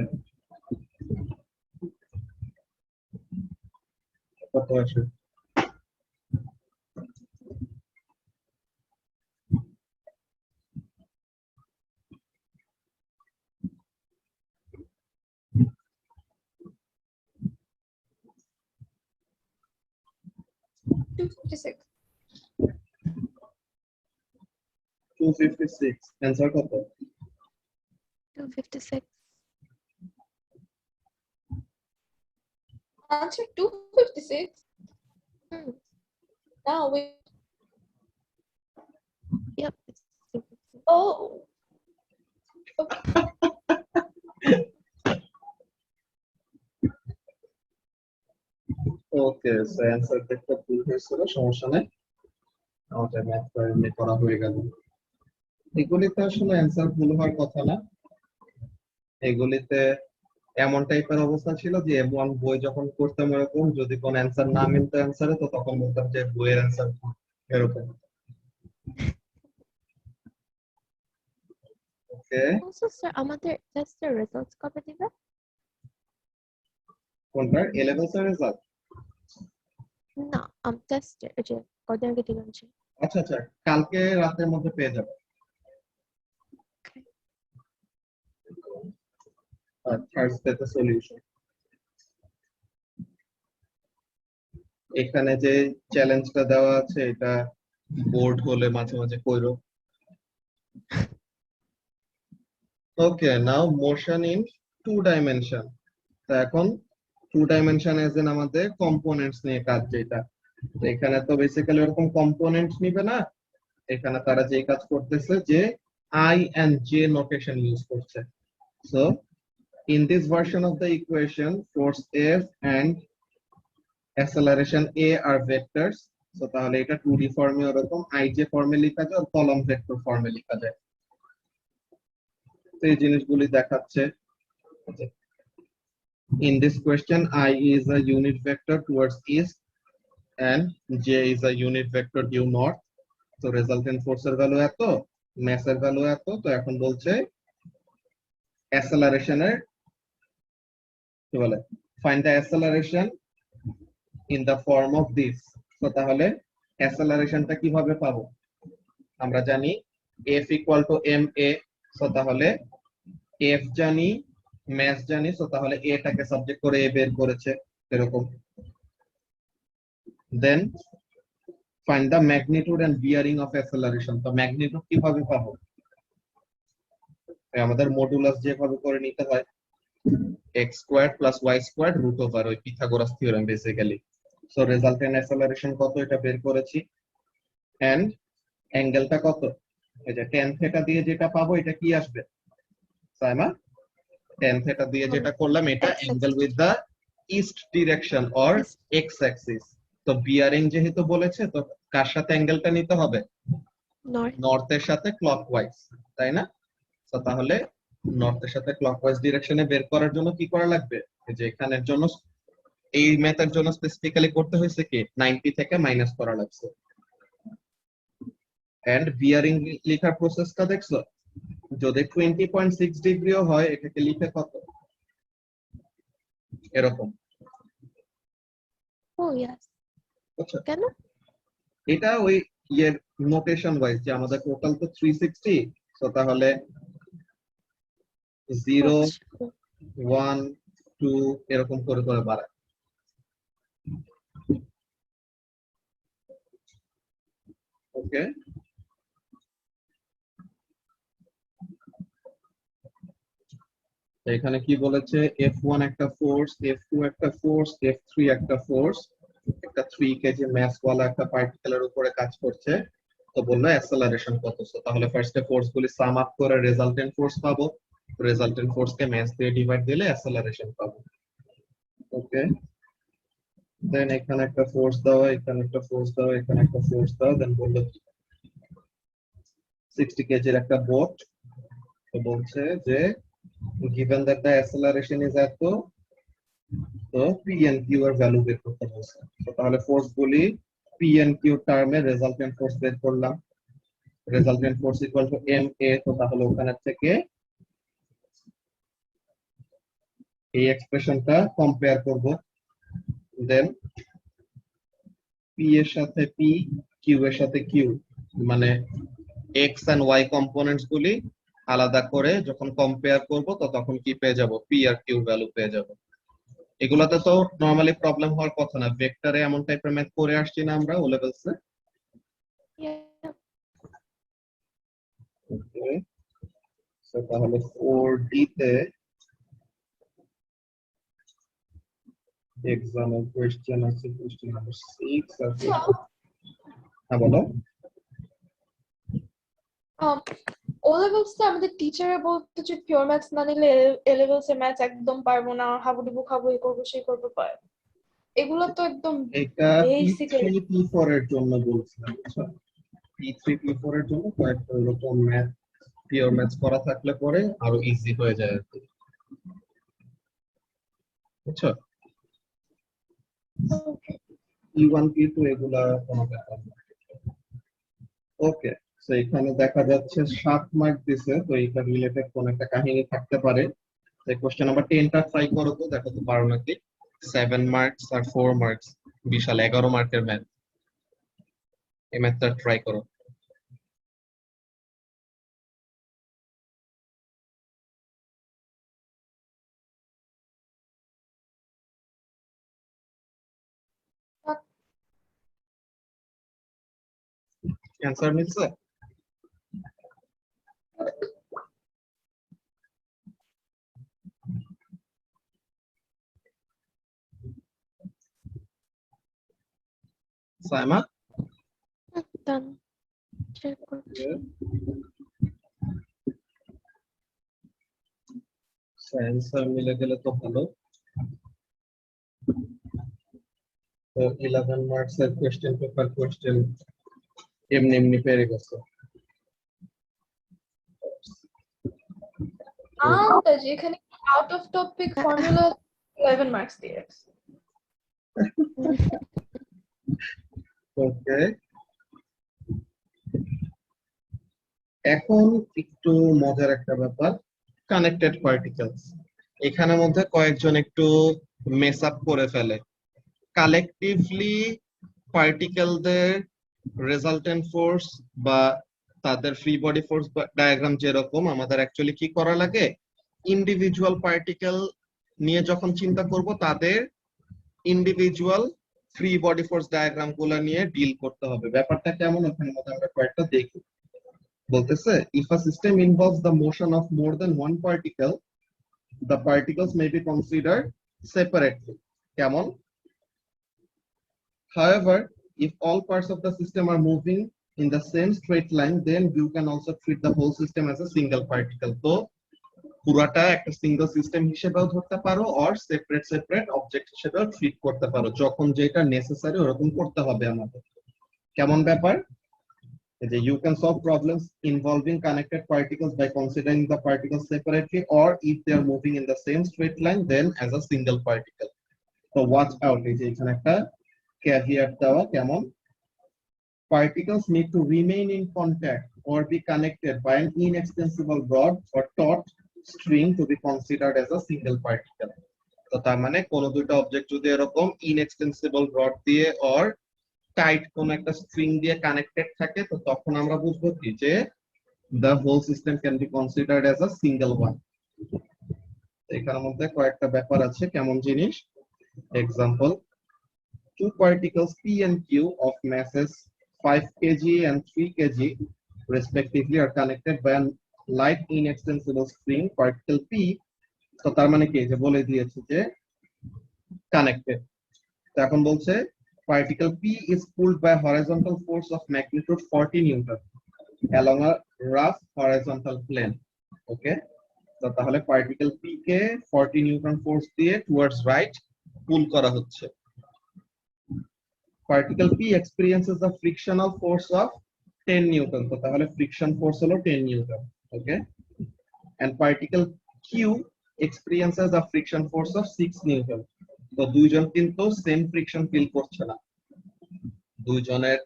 কত আসে? $256 256. Answer কত? 256. answer 256 Hmm. now wait Yep. It's 256. oh okay. Okay, so answer দেখতে ভুল হয়েছিল, সমস্যা নেই, ওটা ম্যাথ করে করা হয়ে গেল। এগুলিতে আসলে অ্যানসার ভুল হওয়ার কথা না, এগুলিতে এমন টাইপের অবস্থা ছিল যে এমন বই যখন করতাম এরকম যদি কোন অ্যানসার না মিলতো অ্যানসারে, তো তখন বলতাম যে বইয়ের অ্যানসার ভুল, এরকম। ওকে, Also, sir, আমাদের টেস্টের রেজাল্টস কবে দিবে? কোনটার? এ লেভেলস এর রেজাল্ট? না, টেস্টের যে কদিন আগে দিলাম যে। আচ্ছা আচ্ছা, কালকে রাতের মধ্যে পেয়ে যাবে। আর থার্সডে তে সলিউশন। এখানে যে চ্যালেঞ্জটা দেওয়া আছে এটা বোর্ড হলে মাঝে মাঝে কইরো। ওকে, নাও মোশন ইন 2 ডাইমেনশন। তো এখন 2 ডাইমেনশন এজ এন আমাদের কম্পোনেন্টস নিয়ে কাজ, যেটা তো এখানে তো বেসিক্যালি এরকম কম্পোনেন্টস নিবে না, এখানে তারা যে কাজ করতেছে যে I and J notation use করছে। So in this version of the equation, force F and acceleration A are vectors. So তাহলে এটা 2D ফর্মে এরকম ij ফর্মে লেখা যায় আর কলাম ভেক্টর ফর্মে লেখা যায়। তো এই জিনিসগুলি দেখাচ্ছে। In this question, I is a unit vector towards east and j is a unit vector due north. So resultant force এর ভ্যালু এত, mass এর ভ্যালু এত, তো এখন বলছে acceleration এর কি বলে, find the acceleration in the form of this. তো তাহলে অ্যাসেলারেশনটা কিভাবে পাবো? আমরা জানি F equal to ma, so তাহলে F জানি, mass জানি, সো তাহলে a টাকে সাবজেক্ট করে a বের করেছে এরকম। Then find the magnitude and bearing of acceleration. তো ম্যাগনিটিউড কিভাবে পাবো? আমাদের মডুলাস যেভাবে করে নিতে হয় x square plus y square root over ওই Pythagoras theorem basically. So resultant acceleration কত এটা বের করেছি, এন্ড অ্যাঙ্গেলটা কত, এই যে tan থিটা দিয়ে যেটা পাবো এটা কি আসবে সাইমা? tan থিটা দিয়ে যেটা করলাম এটা angle with the east direction or x axis. তো বিয়ারিং যেহেতু বলেছে, তো কার সাথে অ্যাঙ্গেলটা নিতে হবে? নর্থের সাথে ক্লকওয়াইজ, তাই না? তো তাহলে নর্থের সাথে ক্লকওয়াইজ ডিরেকশনে বের করার জন্য কি করা লাগবে, যে এখানের জন্য এই মেথডের জন্য স্পেসিফিক্যালি করতে হয়েছে কি 90 থেকে মাইনাস করা লাগছে। এন্ড বিয়ারিং লেখার প্রসেসটা দেখছো, যদি 20.6 ডিগ্রিও হয় এটাকে লিখে কত এরকম। ও ইয়েস। আচ্ছা, কেন? এটা ওই ইয়ের নোটেশন ওয়াইজ যে আমাদের টোটাল তো 360, তো তাহলে 0 1 2 এরকম করে করে বাড়ায়। ওকে, এখানে কি বলেছে, F1 একটা ফোর্স, F2 একটা ফোর্স, F3 একটা ফোর্স, একটা 3 কেজি মাস ওয়ালা একটা পার্টিকেলের উপরে কাজ করছে। তো বললো অ্যাসেলারেশন কত, তাহলে ফার্স্টে ফোর্স গুলি সাম আপ করে রেজাল্টেন্ট ফোর্স পাবো, রেজাল্টেন্ট ফোর্স কে মাস দিয়ে ডিভাইড দিলে অ্যাসেলারেশন পাবো। ওকে, দেন এখানে একটা ফোর্স দেওয়া, এখানে একটা ফোর্স দেওয়া, এখানে একটা ফোর্স দেওয়া, দেন বললো 60 কেজির একটা বোট। তো বলছে যে given that the acceleration is এত, তো পি এন্ড কিউ এর ভ্যালু বের করতে বলছে। তো তাহলে ফোর্স বলি পি এন্ড কিউ টার্মে রেজাল্টেন্ট ফোর্স বের করলাম, resultant force equal to M A. তো তাহলে ওখানে থেকে এই এক্সপ্রেশনটা কম্পেয়ার করব, দেন পি এর সাথে পি, কিউ এর সাথে কিউ, মানে এক্স এন্ড ওয়াই কম্পোনেন্টস গুলি আলাদা করে যখন কম্পেয়ার করব তো তখন কি পেয়ে যাব, পি আর কিউ ভ্যালু পেয়ে যাব। এগুলাতে তো নরমালি প্রবলেম হওয়ার কথা না, ভেক্টরে এমন টাইপের ম্যাথ করে আসছি না আমরা ও লেভেলসে। Yeah. ওকে, সো তাহলে 4D তে এক্সাম্পল কোশ্চেন আছে, কোশ্চেন নাম্বার 6 আছে। হ্যাঁ বলো। ও লেভেলস এ আমাদের টিচারে বলতো যে পিওর ম্যাথস না নিলে এ লেভেলস এর ম্যাথস একদম পারবো না, হাবুডুবু খাবো, এই করবো সেই করবো পায়। এগুলো তো একদম এটা বেসিক। P3 P4 এর জন্য বলছিলাম, বুঝছো? P3 P4 এর জন্য কয়েকটা এরকম ম্যাথ, পিওর ম্যাথস করা থাকলে পরে আরো ইজি হয়ে যায় আর কি, বুঝছো? P1 P2 এগুলা কোনো ব্যাপার না। ওকে, তো এখানে দেখা যাচ্ছে 7 মার্ক দিছে, তো এটা রিলেটেড কোন একটা কাহিনী থাকতে পারে। এই কোশ্চেন নাম্বার 10টা ট্রাই করো তো, দেখো তো পারো নাকি। 7 মার্কস আর 4 মার্কস, বিশাল 11 মার্কের ম্যাথ। এই ম্যাথটা ট্রাই করো। অ্যানসার মিলছে? সাইমা Done. Check করছি। অ্যানসার মিলে গেলে তো ভালো। তো 11 মার্কস এর কোশ্চেন পেপার কোশ্চেন এমনি এমনি পেরে গেছে। যেখানে out of topic formula 11 marks দিয়ে রাখছে। ওকে, এখন একটু মজার একটা ব্যাপার, কানেক্টেড পার্টিকেলস। এখানের মধ্যে কয়েকজন একটু মেস আপ করে ফেলে। কালেকটিভলি পার্টিকেলদের রেজাল্টেন্ট ফোর্স বা তাদের ফ্রি বডি ফোর্স ডায়াগ্রাম যেরকম, আমাদের অ্যাকচুয়ালি কি করা লাগে, ইন্ডিভিজুয়াল পার্টিকেল নিয়ে যখন চিন্তা করব তাদের individual free body force diagram গুলো নিয়ে ডিল করতে হবে। ব্যাপারটা কেমন ওখানে মধ্যে আমরা কয়েকটা দেখি। বলতেছে if a system involves the motion of more than one particle, the particles may be considered separately. কেমন? However, if all parts of the system are moving in the same straight line, then you can also treat the whole system as a single particle. তো পুরাটা একটা single system হিসেবেও ধরতে পারো আর separate separate object হিসেবেও treat করতে পারো, যখন যেটা নেসেসারি ওরকম করতে হবে আমাদের। কেমন ব্যাপার? যে you can solve problems involving connected particles by considering the particles separately, or if they are moving in the same straight line then as a single particle. So watch out, এই যে এখানে একটা caveat দেওয়া, কেমন? Particles need to remain in contact or be connected by an inextensible rod or taut string to be considered as a single particle. তো তার মানে কোন দুটো অবজেক্ট যদি এরকম ইনএক্সটেন্সিবল রড দিয়ে or টাইট কোন একটা স্ট্রিং দিয়ে কানেক্টেড থাকে, তো তখন আমরা বুঝবো কি যে the whole system can be considered as a single one. এখানের মধ্যে কয়েকটা ব্যাপার আছে, কেমন জিনিস। Example, two particles P and Q of masses 5 kg and 3 kg respectively are connected by a light inextensible string particle P. তো তার মানে কি, যে বলে দিয়েছে যে কানেক্টেড। তো এখন বলছে particle P is pulled by a horizontal force of magnitude 40 Newton along a rough horizontal plane. Okay, তো তাহলে particle P কে 40 নিউটন ফোর্স দিয়ে টুয়ার্ডস রাইট পুল করা হচ্ছে। Particle P experiences the frictional force of 10 newton, তো তাহলে friction force হলো 10 newton. Okay, and particle Q experiences the friction force of 6 newton. তো দুইজন কিন্তু সেম ফ্রিকশন ফিল করছে না, দুইজনের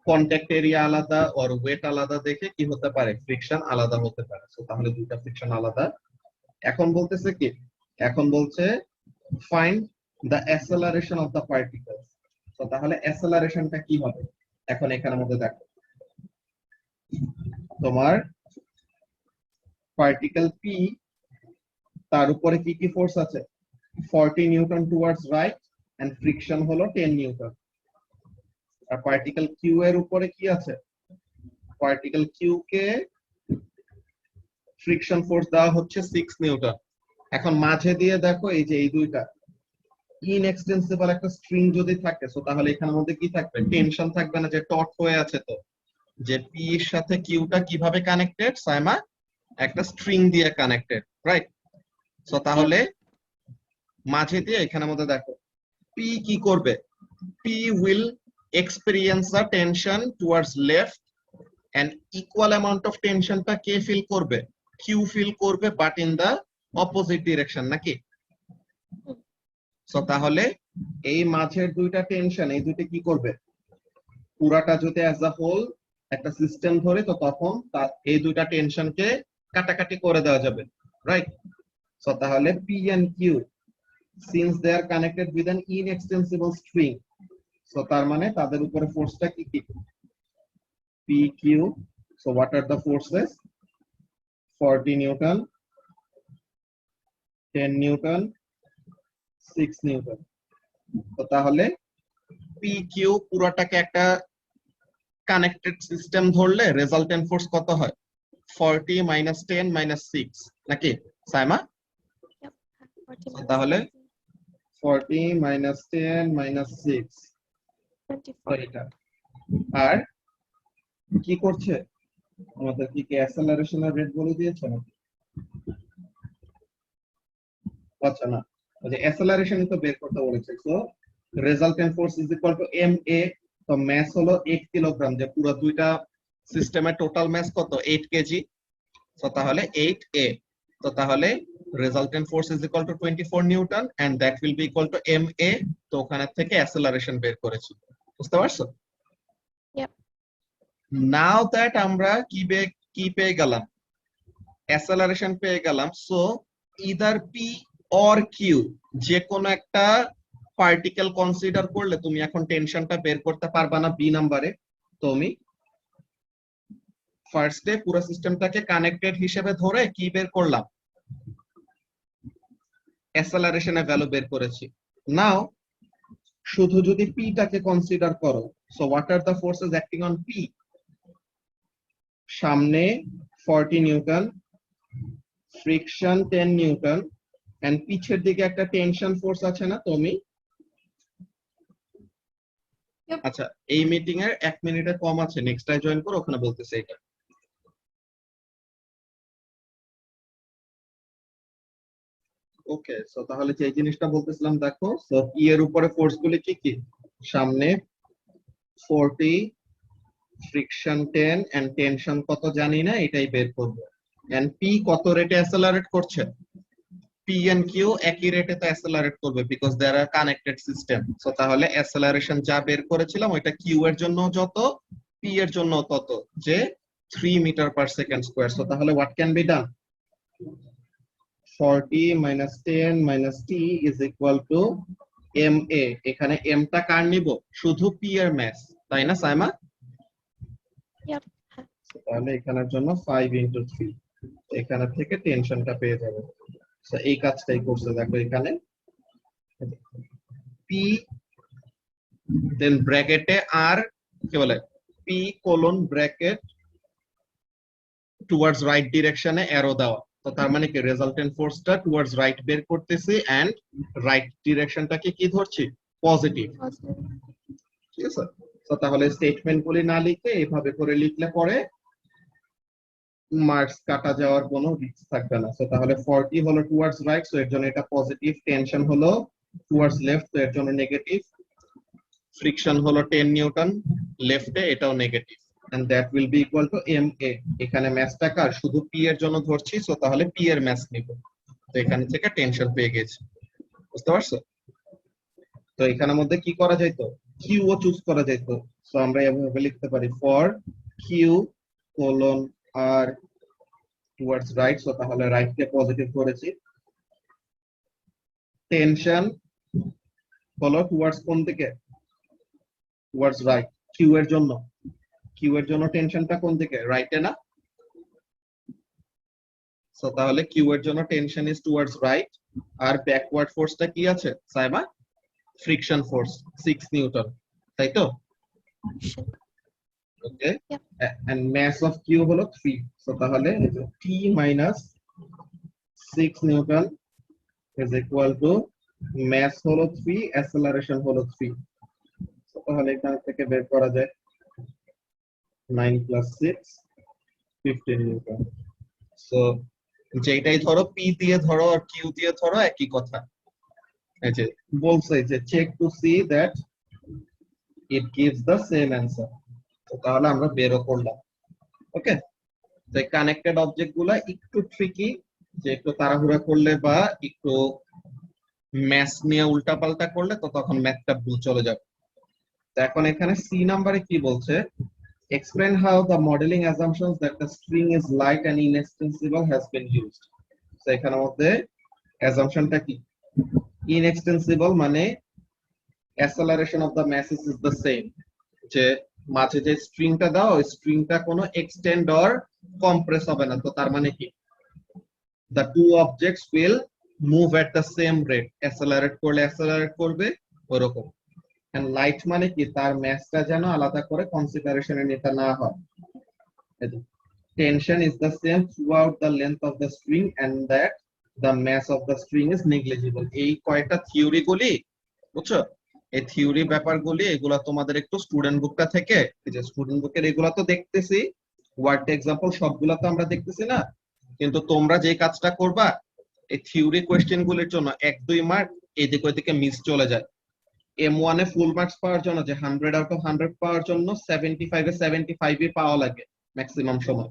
কন্টাক্ট এরিয়া আলাদা আর ওয়েট আলাদা দেখে কি হতে পারে, ফ্রিকশন আলাদা হতে পারে। তো তাহলে দুইটা ফ্রিকশন আলাদা। এখন বলতেছে কি, এখন বলছে find the acceleration of the particles. তো তাহলে অ্যাসেলারেশনটা কি হবে, এখন এখানের মধ্যে দেখো তোমার পার্টিকেল পি, তার উপরে কি কি ফোর্স আছে, 40 newton towards right and friction হলো 10 নিউটন। আর পার্টিকেল কিউ এর উপরে কি আছে, পার্টিকেল কিউ কে ফ্রিকশন ফোর্স দেওয়া হচ্ছে 6 নিউটন। এখন মাঝে দিয়ে দেখো এই যে এই দুইটা ইনএক্সটেন্সিবল একটা স্ট্রিং যদি থাকে, সো তাহলে এখানের মধ্যে কি থাকবে, টেনশন থাকবে না, যে টট হয়ে আছে। তো যে পি এর সাথে কিউটা কিভাবে কানেক্টেড সাইমা, একটা স্ট্রিং দিয়ে কানেক্টেড, রাইট? সো তাহলে মাঝে দিয়ে এখানের মধ্যে দেখো পি কি করবে, P will experience the tension towards left and equal amount of টেনশনটা কে ফিল করবে, কিউ ফিল করবে, but in the opposite direction, নাকি? সো তাহলে এই মাঝের দুইটা টেনশন, এই দুইটা কি করবে, পুরাটা যদি অ্যাজ আ হোল একটা সিস্টেম ধরে, তো তখন এই দুইটা টেনশনকে কাটাকাটি করে দেওয়া যাবে, রাইট? সো তাহলে P and Q since they are connected with an inextensible string, so তার মানে তাদের উপরে ফোর্সটা কি কি, P Q. So what are the forces, 40 newton, 10 newton, 6 newton. তো তাহলে পি কিউ পুরোটাকে একটা কানেক্টেড সিস্টেম ধরলে রেজাল্টেন্ট ফোর্স কত হয়, 40 মাইনাস 10 মাইনাস 6, নাকি সাইমা? তাহলে 40 মাইনাস 10 মাইনাস 6, এটা। আর কি করছে আমাদের, কি কি অ্যাসেলারেশনের রেট বলে দিয়েছে না? আচ্ছা না, যে অ্যাসেলারেশন তো বের করতে বলেছে। So resultant force is equal to M A, তো মাস হলো 8 কিলোগ্রাম, যে পুরো দুইটা সিস্টেমের টোটাল মাস কত, 8 কেজি। তো তাহলে 8 এ, তো তাহলে resultant force is equal to 24 newton and that will be equal to M A. তো ওখানে থেকে অ্যাসেলারেশন বের করেছি, বুঝতে পারছো? নাও দ্যাট আমরা কি পেয়ে গেলাম, অ্যাসেলারেশন পেয়ে গেলাম। So either P or Q, যে কোনো একটা পার্টিকেল কনসিডার করলে তুমি এখন টেনশনটা বের করতে পারবা না বি নাম্বারে। তুমি ফার্স্টে পুরো সিস্টেমটাকে কানেক্টেড হিসেবে ধরে কি বের করলাম, অ্যাসেলারেশনের ভ্যালু বের করেছি। নাও শুধু যদি পি টাকে কনসিডার করো, so what are the forces acting on P, সামনে 40 নিউটন, ফ্রিকশন 10 নিউটন এন্ড পিছের দিকে একটা টেনশন ফোর্স আছে না তুমি? আচ্ছা, এই মিটিং এর 1 মিনিটের কম আছে, নেক্সট টাইম জয়েন করো, ওখানে বলতেছে এটা। ওকে, সো তাহলে যে জিনিসটা বলতেছিলাম দেখো, সো পি এর উপরে ফোর্স গুলি কি কি, সামনে 40, ফ্রিকশন 10 এন্ড টেনশন কত জানি না, এটাই বের করব। এন্ড পি কত রেটে অ্যাসেলারেট করছে, পি এন্ড কিউ একই রেটে তো অ্যাসেলারেট করবে because they are connected system. So তাহলে অ্যাসেলারেশন যা বের করেছিলাম ওইটা কিউ এর জন্য যত, পি এর জন্য তত, যে 3 metre per second square. So তাহলে what can be done, 40 minus 10 minus t is equal to ma। এখানে m টা কার নিব, শুধু p এর মাস, তাই না সাইমা? তাহলে এখানের জন্য 5 into 3, এখানে থেকে টেনশনটা পেয়ে যাবে। সো এই কাজটাই করছে, দেখো এখানে p দেন ব্র্যাকেটে r কি বলে, p colon bracket towards right ডিরেকশনে অ্যারো দেওয়া। তো তার মানে কি রেজাল্টেন্ট ফোর্সটা টুয়ার্ডস রাইট বের করতেছি এন্ড রাইট ডিরেকশনটাকে কি ধরছি, পজিটিভ, ঠিক আছে? তো তাহলে স্টেটমেন্ট গুলি না লিখে এভাবে করে লিখলে পরে মার্কস কাটা যাওয়ার কোনো রিস্ক থাকবে না। তো তাহলে 40 হলো টুয়ার্ডস রাইট, সো এর জন্য এটা পজিটিভ, টেনশন হলো টুয়ার্ডস লেফট, তো এর জন্য নেগেটিভ, ফ্রিকশন হলো 10 নিউটন, লেফটে এটাও negative, and that will be equal to ma। এখানে ম্যাসটা কার, শুধু p এর জন্য ধরছি, সো তাহলে p এর ম্যাস নিব। তো এখান থেকে টেনশন পেয়ে গেছি, বুঝতে পারছো? তো এখানের মধ্যে কি করা যাইতো, কিউ ও চুজ করা যাইতো। সো আমরা এভাবে লিখতে পারি ফর কিউ কোলন আর টুয়ার্ডস রাইট, সো তাহলে রাইট কে পজিটিভ করেছি। টেনশন হলো টুয়ার্ডস কোন দিকে, টুয়ার্ডস রাইট। কিউ এর জন্য, কিউ এর জন্য টেনশনটা কোন দিকে, রাইটে না? সো তাহলে কিউ এর জন্য টেনশন ইজ টুয়ার্ডস রাইট। আর ব্যাকওয়ার্ড ফোর্সটা কি আছে সাইমা? ফ্রিকশন ফোর্স 6 নিউটন, তাই তো? ওকে, Yep. and mass of q হলো 3, সো তাহলে t minus 6 Newton is equal to mass হলো 3, acceleration হলো 3। সো তাহলে এখান থেকে বের করা যায় 9 plus 6 15 নিউটন। সো যেটাই ধরো p দিয়ে ধরো আর q দিয়ে ধরো একই কথা। এই যে বলছে যে check to see that it gives the same answer. তো তাহলে আমরা বেরও করলাম। ওকে, তো কানেক্টেড অবজেক্ট গুলা একটু ট্রিকি, যে একটু তাড়াহুড়া করলে বা একটু ম্যাথ নিয়ে উল্টাপাল্টা করলে তো তখন ম্যাথটা ভুল চলে যাবে। তো এখন এখানে সি নাম্বারে কি বলছে, explain how the modeling assumptions that the string is light and inextensible has been used। তো এখানের মধ্যে অ্যাজাম্পশনটা কি, inextensible মানে acceleration of the masses is the same, যে মাঝে যে স্ট্রিংটা দাও ওই স্ট্রিংটা কোনো এক্সটেন্ড অর কম্প্রেস হবে না। তো তার মানে কি, the two objects will move at the same rate, accelerate করলে accelerate করবে ওরকম। and light মানে কি, তার ম্যাসটা যেন আলাদা করে কনসিডারেশনে নিতে না হয়। tension is the same throughout the length of the string and that the mass of the string is negligible। এই কয়টা থিওরি গুলি বুঝছো, এই থিওরি ব্যাপারগুলি এগুলা তোমাদের একটু স্টুডেন্ট বুকটা থেকে, এই যে স্টুডেন্ট বুকের এগুলা তো দেখতেছি, ওয়ার্ড এক্সাম্পল সবগুলা তো আমরা দেখতেছি না, কিন্তু তোমরা যে কাজটা করবা এই থিওরি কোয়েশ্চেন গুলির জন্য 1-2 মার্ক এদিক ওইদিকে মিস চলে যায়। M1 এ ফুল মার্কস পাওয়ার জন্য, যে 100 আউট অফ 100 পাওয়ার জন্য 75 এ 75 পাওয়া লাগে ম্যাক্সিমাম সময়,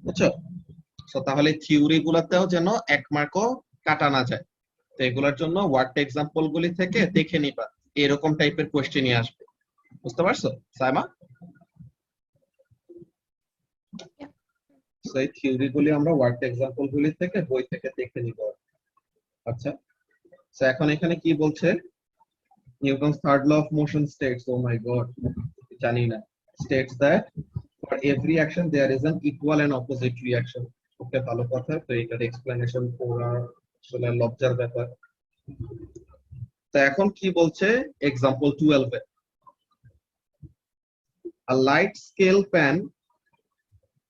বুঝছো? সো তাহলে থিওরি গুলাতেও যেন 1 মার্কও কাটা না যায়। তো এগুলোর জন্য ওয়ার্ড এক্সাম্পল গুলি থেকে দেখে নিবা, এরকম টাইপের কোয়েশ্চেনই আসবে, বুঝতে পারছো সাইমা? সো এই থিওরি গুলি আমরা ওয়ার্ড এক্সাম্পল গুলি থেকে বই থেকে দেখে নিব। আচ্ছা, সো এখন এখানে কি বলছে, Newton's third law of motion states, oh my God জানি না, states that for every action there is an equal and opposite reaction. Okay, ভালো কথা। তো এটার এক্সপ্লেনেশন পুরো আসলে লজ্জার ব্যাপার। তো এখন কি বলছে example 12 A, a light scale pan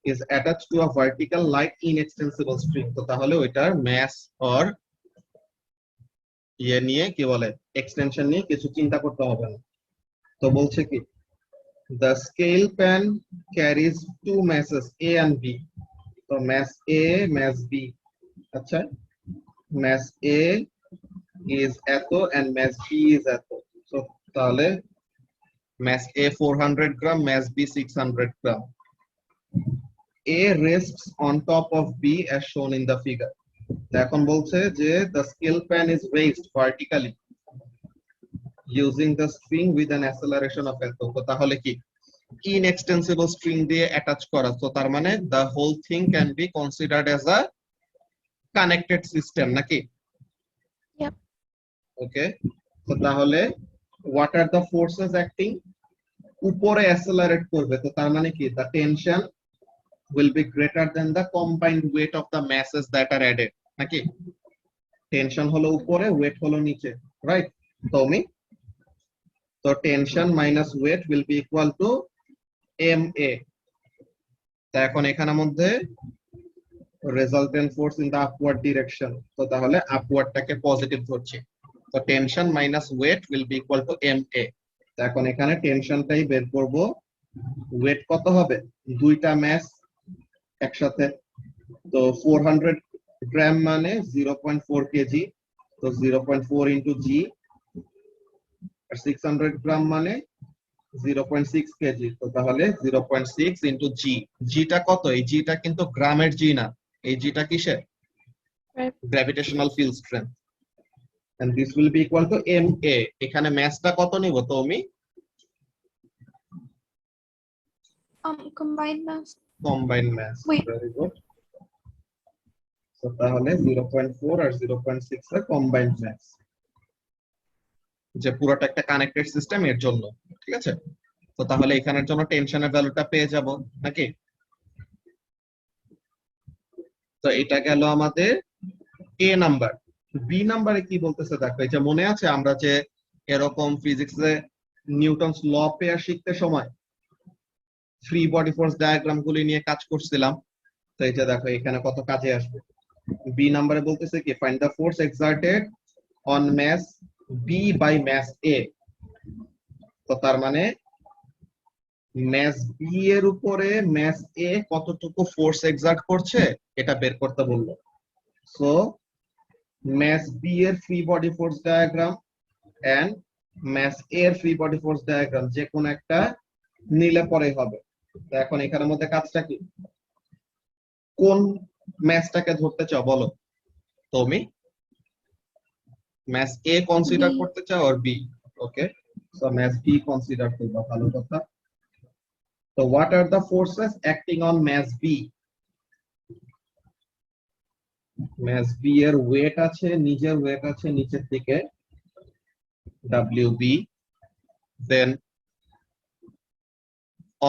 is attached to a vertical light inextensible string। তো তাহলে ওইটার mass or ইয়ে নিয়ে কি বলে, এক্সটেনশন নিয়ে কিছু চিন্তা করতে হবে না। তো বলছে কি, the scale pan carries two masses a and b। তো mass a, mass b, আচ্ছা mass a is এত and mass b is এত। তো তাহলে mass a 400 gram, mass b 600 gram। A rests on top of B as shown in the figure। এখন বলছে যে the scale pan is raised vertically using the string with an acceleration of এত। তো তাহলে কি, inextensible string দিয়ে attach করা, তো তার মানে the whole thing can be considered as a connected system নাকি? Yep. Okay, তো তাহলে what are the forces acting? উপরে accelerate করবে, তো তার মানে কি, the tension will be greater than the combined weight of the masses that are added নাকি? টেনশন হলো উপরে, ওয়েট হলো নিচে, রাইট? তো tension minus weight will be equal to ma। তা এখন এখানের মধ্যে resultant force in the upward direction, তো তাহলে আপওয়ার্ডটাকে পজিটিভ ধরছি। তো tension minus weight will be equal to ma। তো এখন এখানে টেনশনটাই বের করব, ওয়েট কত হবে, দুইটা মাস একসাথে, তো 400 গ্রাম মানে 0.4 কেজি, তো 0.4 ইন্টু জি আর 600 গ্রাম মানে 0.6 কেজি। তো তাহলে 0.6 ইন্টু জি, জিটা কত? এই জিটা কিন্তু গ্রামের জি না, এই জিটা কিসের? Gravitational field strength. and this will be equal to ma। এখানে ম্যাসটা কত নিব তো আমি? Combined mass. Combined mass. Wait. Very good. তো তাহলে 0.4 আর 0.6 এর কম্বাইন্ড ম্যাস, যে পুরোটা একটা কানেক্টেড সিস্টেম এর জন্য, ঠিক আছে? তো তাহলে এখানের জন্য টেনশনের ভ্যালুটা পেয়ে যাব নাকি? তো এটা গেল আমাদের এ নাম্বার। বি নাম্বারে কি বলতেছে দেখো, এই যে মনে আছে আমরা যে এরকম ফিজিক্সে নিউটনস ল পেয়ার শিখতে সময় ফ্রি বডি ফোর্স ডায়াগ্রাম গুলি নিয়ে কাজ করছিলাম। তো এই যে দেখো এখানে কত কাজে আসবে। বি নাম্বারে বলতেছে কি, find the force exerted on mass B by mass A. তো তার মানে মাস বি এর উপরে মাস এ কতটুকু ফোর্স এক্সার্ট করছে এটা বের করতে বললো। সো mass B এর free body force diagram and mass A এর ফ্রি বডি ফোর্স ডায়াগ্রাম যে কোন একটা নিলে পরে হবে। তো এখন এখানের মধ্যে কাজটা কি, কোন ম্যাসটাকে ধরতে চাও বলো তুমি? mass A consider B. করতে চাও আর বি? ওকে, সো mass B কনসিডার করবা, ভালো কথা। তো what are the forces acting on mass B? mass B এর ওয়েট আছে, নিজের ওয়েট আছে নিচের দিকে WB, দেন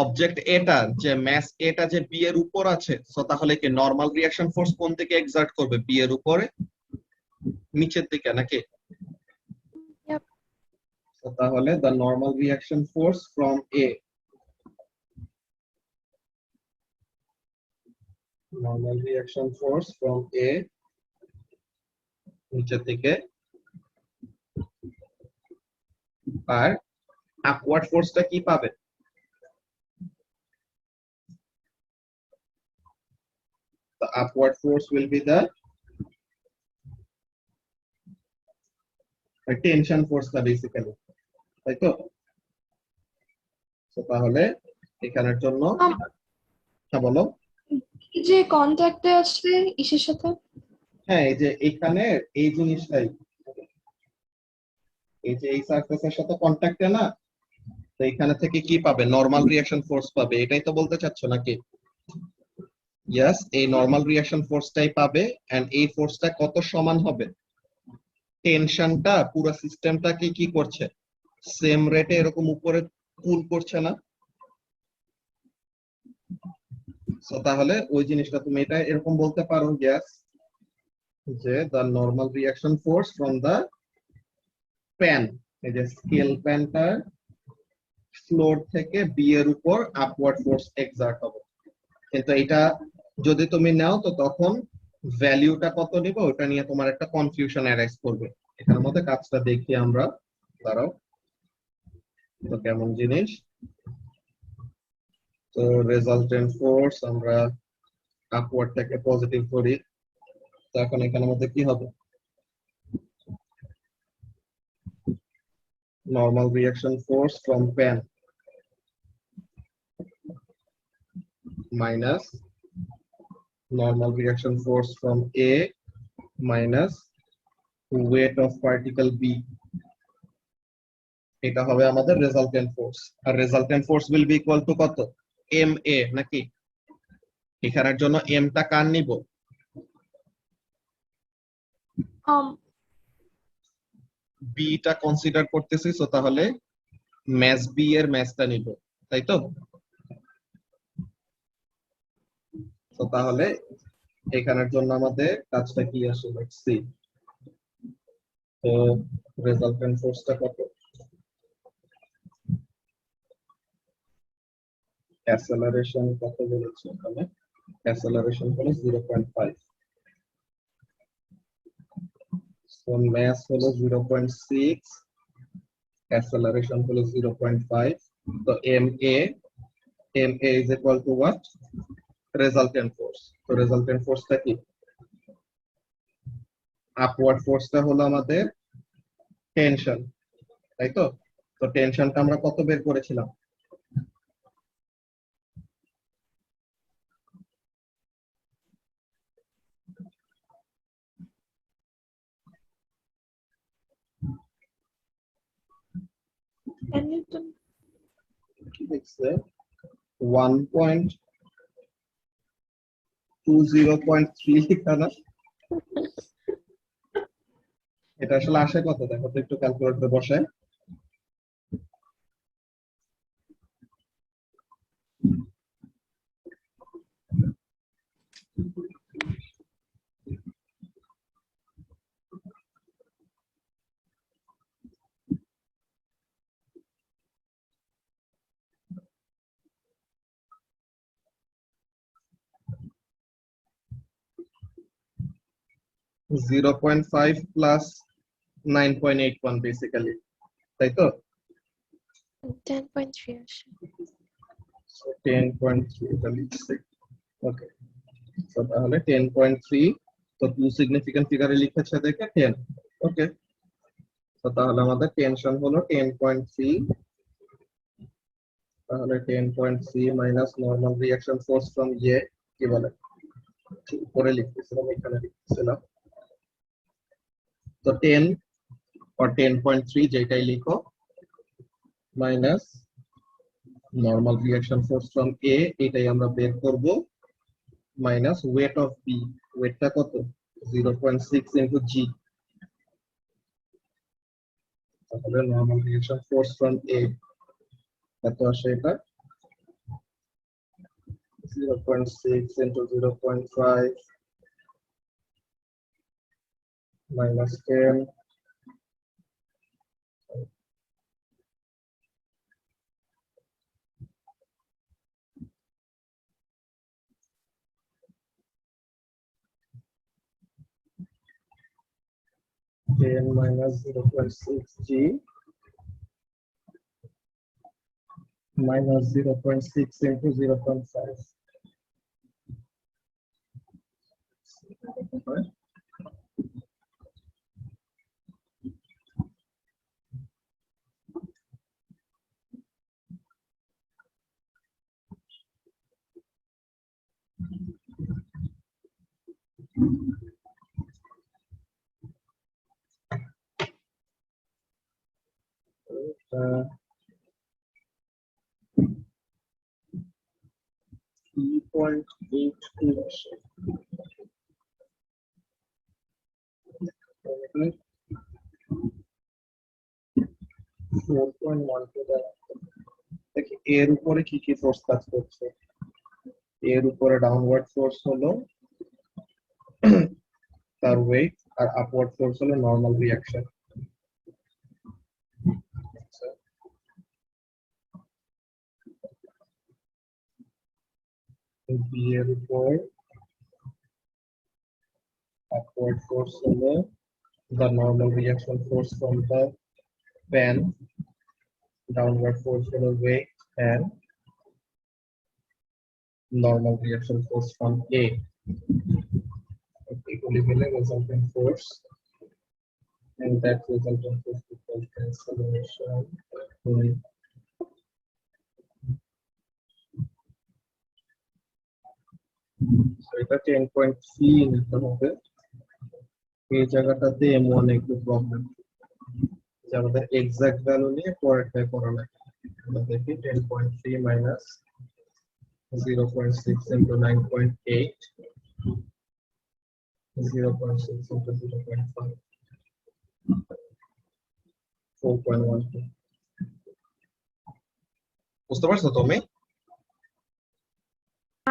অবজেক্ট এটা যে ম্যাস এটা যে বি এর উপর আছে, সো তাহলে কি নরমাল রিঅ্যাকশন ফোর্স কোন দিকে এক্সার্ট করবে? বি এর উপরে, নিচের দিকে নাকি? Yep. সো তাহলে the normal reaction force from a, normal reaction force from a নিচের দিকে, আর আপওয়ার্ড ফোর্সটা কি পাবে? The upward force will be the tension ফোর্সটা বেসিক্যালি, তাই তো? তো তাহলে এখানের জন্য হ্যাঁ বলো। যে কন্ট্যাক্টে আছে ইসের সাথে। হ্যাঁ, এই যে এখানে এই জিনিসটাই, এই যে এই সারফেসের সাথে কন্ট্যাক্টে না, তো এখানে থেকে কি পাবে? নরমাল রিঅ্যাকশন ফোর্স পাবে, এটাই তো বলতে চাচ্ছ নাকি? ইয়েস, এই নরমাল রিঅ্যাকশন ফোর্সটাই পাবে। এন্ড এই ফোর্সটা কত সমান হবে? টেনশনটা পুরো সিস্টেমটাকে কি করছে? সেম রেটে এরকম উপরে পুল করছে না? সো তাহলে ওই জিনিসটা তুমি এটা এরকম বলতে পারো, ইয়েস, যে the normal reaction force from the pan, এই যে স্কেল প্যানটা ফ্লোর থেকে বি এর উপর আপওয়ার্ড ফোর্স এক্সার্ট হবে। কিন্তু এটা যদি তুমি নাও তো তখন ভ্যালিউটা কত নিব ওটা নিয়ে তোমার একটা কনফিউশন অ্যারাইজ করবে। এখানের মধ্যে কাজটা দেখি আমরা, দাঁড়াও তো কেমন জিনিস। তো রেজাল্টেন্ট ফোর্স আমরা আপওয়ার্ডটাকে পজিটিভ করি, তো এখন এখানের মধ্যে কি হবে? Normal reaction force from pan minus normal reaction force from A minus weight of particle B, এটা হবে আমাদের resultant force। R resultant force will be equal to কত? MA নাকি? এখানের জন্য M টা কার নিব? B টা কনসিডার করতেছি, সো তাহলে mass B এর massটা নিব, তাই তো? তো তাহলে এখানের জন্য আমাদের কাজটা কি আসে, লেটস সি। তো রেজাল্টেন্ট ফোর্সটা কত? অ্যাসেলারেশন কত বলেছে এখানে? অ্যাসেলারেশন হলো 0.5, সো মাস হলো 0.6, অ্যাসেলারেশন হলো 0.5। তো ma is equal to what? Resultant force। তো resultant ফোর্সটা কি? আপওয়ার্ড ফোর্সটা হলো আমাদের টেনশন, তাই তো? তো টেনশনটা আমরা কত বের করেছিলাম? কি দেখছে 1.20.3 লিখা না? এটা আসলে আসে কত দেখো তো একটু ক্যালকুলেটরে বসায়। Zero point five plus 9.81 basically, তাই তো? 10.3 আসে। 10.3 এটা লিখছি। ওকে, তো তাহলে 10.3, তো টু সিগনিফিকেন্ট ফিগারে লিখেছে দেখে 10। ওকে, তো তাহলে আমাদের টেনশন হলো 10.3, তাহলে 10.3 minus normal reaction force from a, কি বলে উপরে লিখতেছিলাম, এখানে লিখতেছিলাম। তো 10 or 10.3 যেটাই লিখো minus normal reaction force from a, এটাই আমরা বের করব, মাইনাস ওয়েট অফ বি, ওয়েটটা কত 0.6 ইনটু জি, তাহলে normal reaction force from a কত আসে, এটা 0.6 into 0.5 minus 10 minus 0.6 G minus 0.6 into 0.5. Right? Uh, 3.82 4.12 দেখি এর উপরে কি কি ফোর্স কাজ করছে। এর উপরে ডাউনওয়ার্ড ফোর্স হলো তার ওয়েট, আর আপওয়ার্ড ফোর্স হলো নরমাল রিঅ্যাকশন। বি এর উপর upward force হলো the normal reaction force from the fan, downward force হলো weight, and normal reaction force from A. Equally মিলে resultant force, and that resultant force equals cancellation. So এটা 10.3 নিতে হবে। এই জায়গাটাতে M1 একটু প্রবলেম, যে আমাদের এক্সাক্ট ভ্যালু নিয়ে পরেরটায় করা লাগে। আমরা দেখি 10.3 minus 0.6 into 9.8, 0.6 into 0.5, 4.12. বুঝতে পারছো তুমি?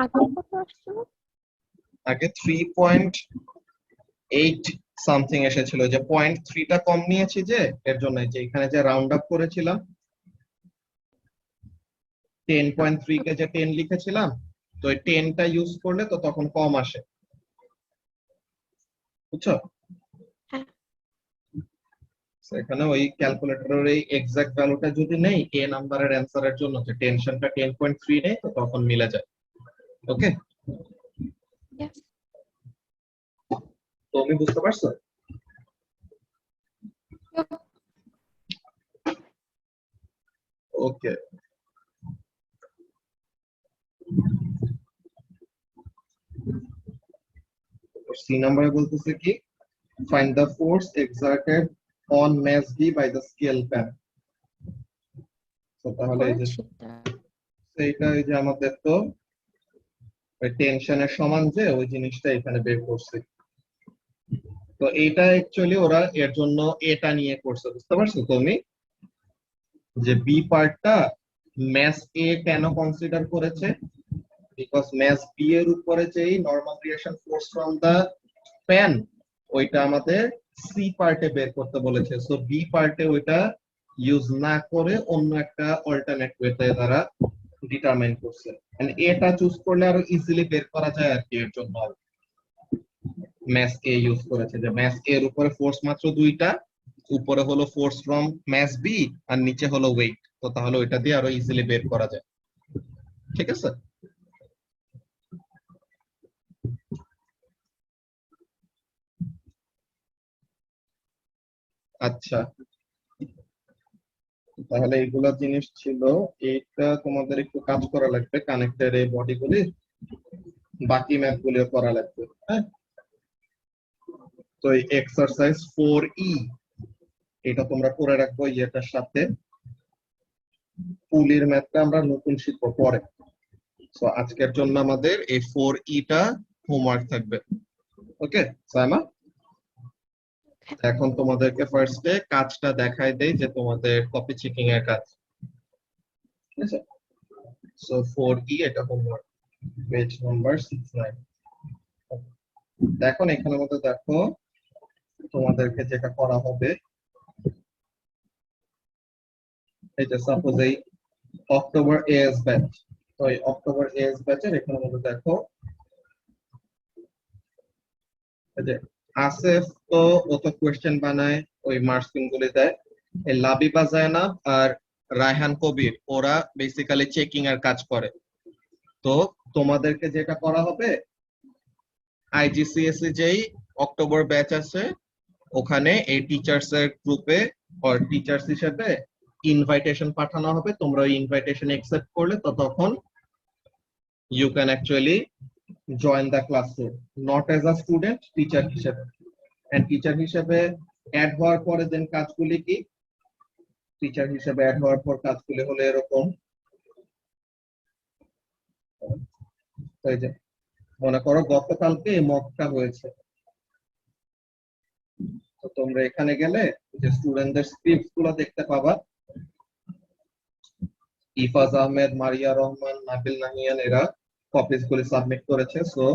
আগে কত আসছিল? আগে 3.8 সামথিং এসেছিল, যে 0.3টা কম নিয়েছি, যে এর জন্য যে এখানে যে রাউন্ড আপ করেছিলাম 10.3 কে যে 10 লিখেছিলাম, তো এই 10টা ইউজ করলে তো তখন কম আসে, বুঝছো? হ্যাঁ। এখানে ওই ক্যালকুলেটরের এই এক্সাক্ট ভ্যালুটা যদি নেই এ নাম্বারের অ্যানসারের জন্য, যে টেনশনটা 10.3 নেই, তো তখন মিলে যায়। ওকে, Yes. তুমি বুঝতে পারছো? Yep. ওকে, সি নাম্বারে বলতেছে কি, find the force exerted on mass B by the scale pan. তো তাহলে এই যে এইটা, এই যে আমাদের তো টেনশনের সমান যে ওই জিনিসটা এখানে বের করছে। তো এইটা অ্যাকচুয়ালি ওরা এর জন্য এটা নিয়ে করছে, বুঝতে পারছো তুমি, যে বি পার্টটা ম্যাস এ কেন কনসিডার করেছে, বিকজ ম্যাস বি এর উপরে যেই normal reaction force from the pan ওইটা আমাদের সি পার্টে বের করতে বলেছে। সো বি পার্টে ওইটা ইউজ না করে অন্য একটা অল্টারনেট ওয়েতে তারা ডিটারমাইন করছে, এন্ড এটা চুজ করলে আরো ইজিলি বের করা যায় আর কি। এর জন্য ম্যাস এ ইউজ করেছে, যে ম্যাস এর উপরে ফোর্স মাত্র দুইটা, উপরে হলো ফোর্স ফ্রম ম্যাস বি আর নিচে হলো ওয়েট। তো তাহলে ওইটা দিয়ে আরো ইজিলি বের করা যায়, ঠিক আছে। আচ্ছা, তাহলে এইগুলা জিনিস ছিল। এইটা তোমাদের একটু কাজ করা লাগবে, কানেক্টেড এই বডিগুলি, বাকি ম্যাথ গুলিও করা লাগবে, হ্যাঁ। তো এই এক্সারসাইজ 4E এটা তোমরা করে রাখবো ইয়েটার সাথে। পুলির ম্যাথটা আমরা নতুন শিখবো পরে। সো আজকের জন্য আমাদের এই 4E টা হোমওয়ার্ক থাকবে, ওকে সাইমা। এখন তোমাদেরকে ফার্স্টে কাজটা দেখাই দেই, যে তোমাদের কপি চেকিং এর কাজ, ঠিক আছে। সো 4E এটা হোমওয়ার্ক, পেজ নাম্বার 69। দেখো এখানের মধ্যে দেখো তোমাদেরকে যেটা করা হবে, এই যে সাপোজ এই অক্টোবর এএস ব্যাচ, তো এই অক্টোবর এএস ব্যাচের এখানের মধ্যে দেখো এই যে আসেফ তো ও তো কোয়েশ্চেন বানায়, ওই মার্কসিং গুলি দেয়। এই লাবিবা জায়নাব আর রায়হান কবির ওরা বেসিক্যালি চেকিং এর কাজ করে। তো তোমাদেরকে যেটা করা হবে, আইজিসিএসসি যেই অক্টোবর ব্যাচ আছে ওখানে এই টিচার্স এর গ্রুপে আর টিচার্স হিসেবে ইনভাইটেশন পাঠানো হবে। তোমরা ওই ইনভাইটেশন অ্যাকসেপ্ট করলে তো তখন you can actually join the classroom, not as a student, teacher হিসেবে। এন্ড টিচার হিসেবে অ্যাড হওয়ার পরে দেন কাজগুলি কি, টিচার হিসেবে অ্যাড হওয়ার পর কাজগুলি হলো এরকম। এই যে মনে করো গতকালকে এই মকটা হয়েছে, তো তোমরা এখানে গেলে যে স্টুডেন্টদের স্ক্রিপ্টস গুলো দেখতে পাবা। ইফাজ আহমেদ, মারিয়া রহমান, নাবিল নাহিয়ান এরা কপিস গুলি সাবমিট করেছে। সো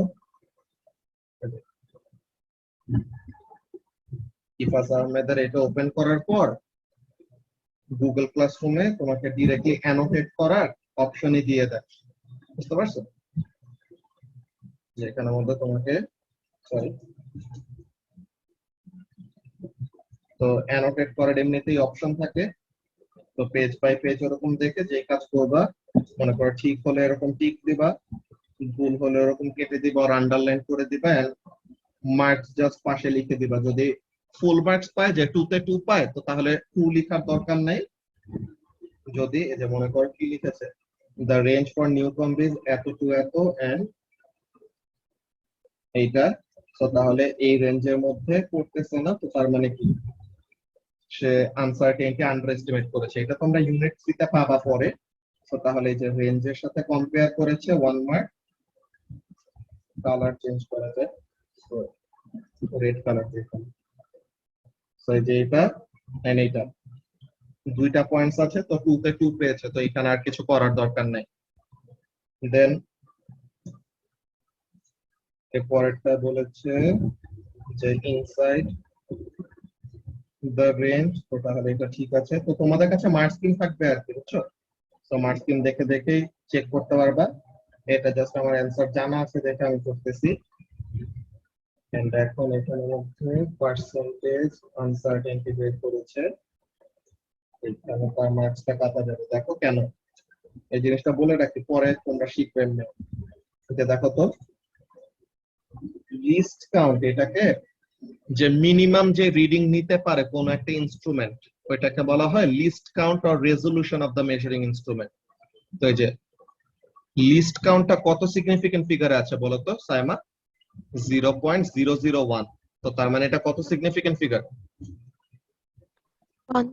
ইফাজ আহমেদের এটা ওপেন করার পর গুগল ক্লাসরুমে তোমাকে ডিরেক্টলি অ্যানোটেট করার অপশনই দিয়ে দেয়, বুঝতে পারছো? যেখানের মধ্যে তোমাকে সরি তো অ্যানোটেট করার এমনিতেই অপশন থাকে। তো পেজ বাই পেজ ওরকম দেখে যে কাজ করবা, মনে করো ঠিক হলে এরকম টিক দিবা, ভুল হলে এরকম কেটে দিবা আর আন্ডারলাইন করে দিবা, এন্ড মার্কস জাস্ট পাশে লিখে দিবা। যদি ফুল মার্কস পায়, যে 2 তে 2 পায়, তো তাহলে 2 লেখার দরকার নাই। যদি এই যে মনে করো কি লিখেছে, দ্য রেঞ্জ ফর নিউ কম্বিজ এত টু এত এন্ড এইটা, তো তাহলে এই রেঞ্জের মধ্যে পড়তেছে না, তো তার মানে কি সে আনসার্টেনিটি আন্ডার এস্টিমেট করেছে। এটা তোমরা ইউনিট 3 তে পাবা পরে। তো তাহলে এই যে রেঞ্জের সাথে কম্পেয়ার করেছে 1 মার্ক, কালার চেঞ্জ করা যায়, সো রেড কালার দেখুন। সো এই যে এটা এন্ড এইটা দুইটা পয়েন্টস আছে, তো 2 তে 2 পেয়েছে, তো এখানে আর কিছু করার দরকার নাই। দেন এরপরটা বলেছে যে ইনসাইড দ্য রেঞ্জ, তো তাহলে এটা ঠিক আছে। তো তোমাদের কাছে মার্ক স্কিম থাকবে আর কি, বুঝছো? তো মার্ক স্কিম দেখে দেখেই চেক করতে পারবা। এটা জাস্ট আমার অ্যানসার জানা আছে দেখে আমি করতেছি। এন্ড এখন এখানের মধ্যে পার্সেন্টেজ আনসার্টেনিটি বের করেছে, এখানে তার মার্কসটা কাটা যাবে। দেখো কেন, এই জিনিসটা বলে রাখি, পরে তোমরা শিখবে এমনি। এটা দেখো তো, লিস্ট কাউন্ট এটাকে যে মিনিমাম যে রিডিং নিতে পারে কোন একটা ইনস্ট্রুমেন্ট, ওইটাকে বলা হয় list count or resolution of the measuring instrument. তো এই যে লিস্ট কাউন্টটা কত সিগনিফিকেন্ট ফিগারে আছে বলো তো সাইমা? 0.001। তো তার মানে এটা কত সিগনিফিকেন্ট ফিগার? 1.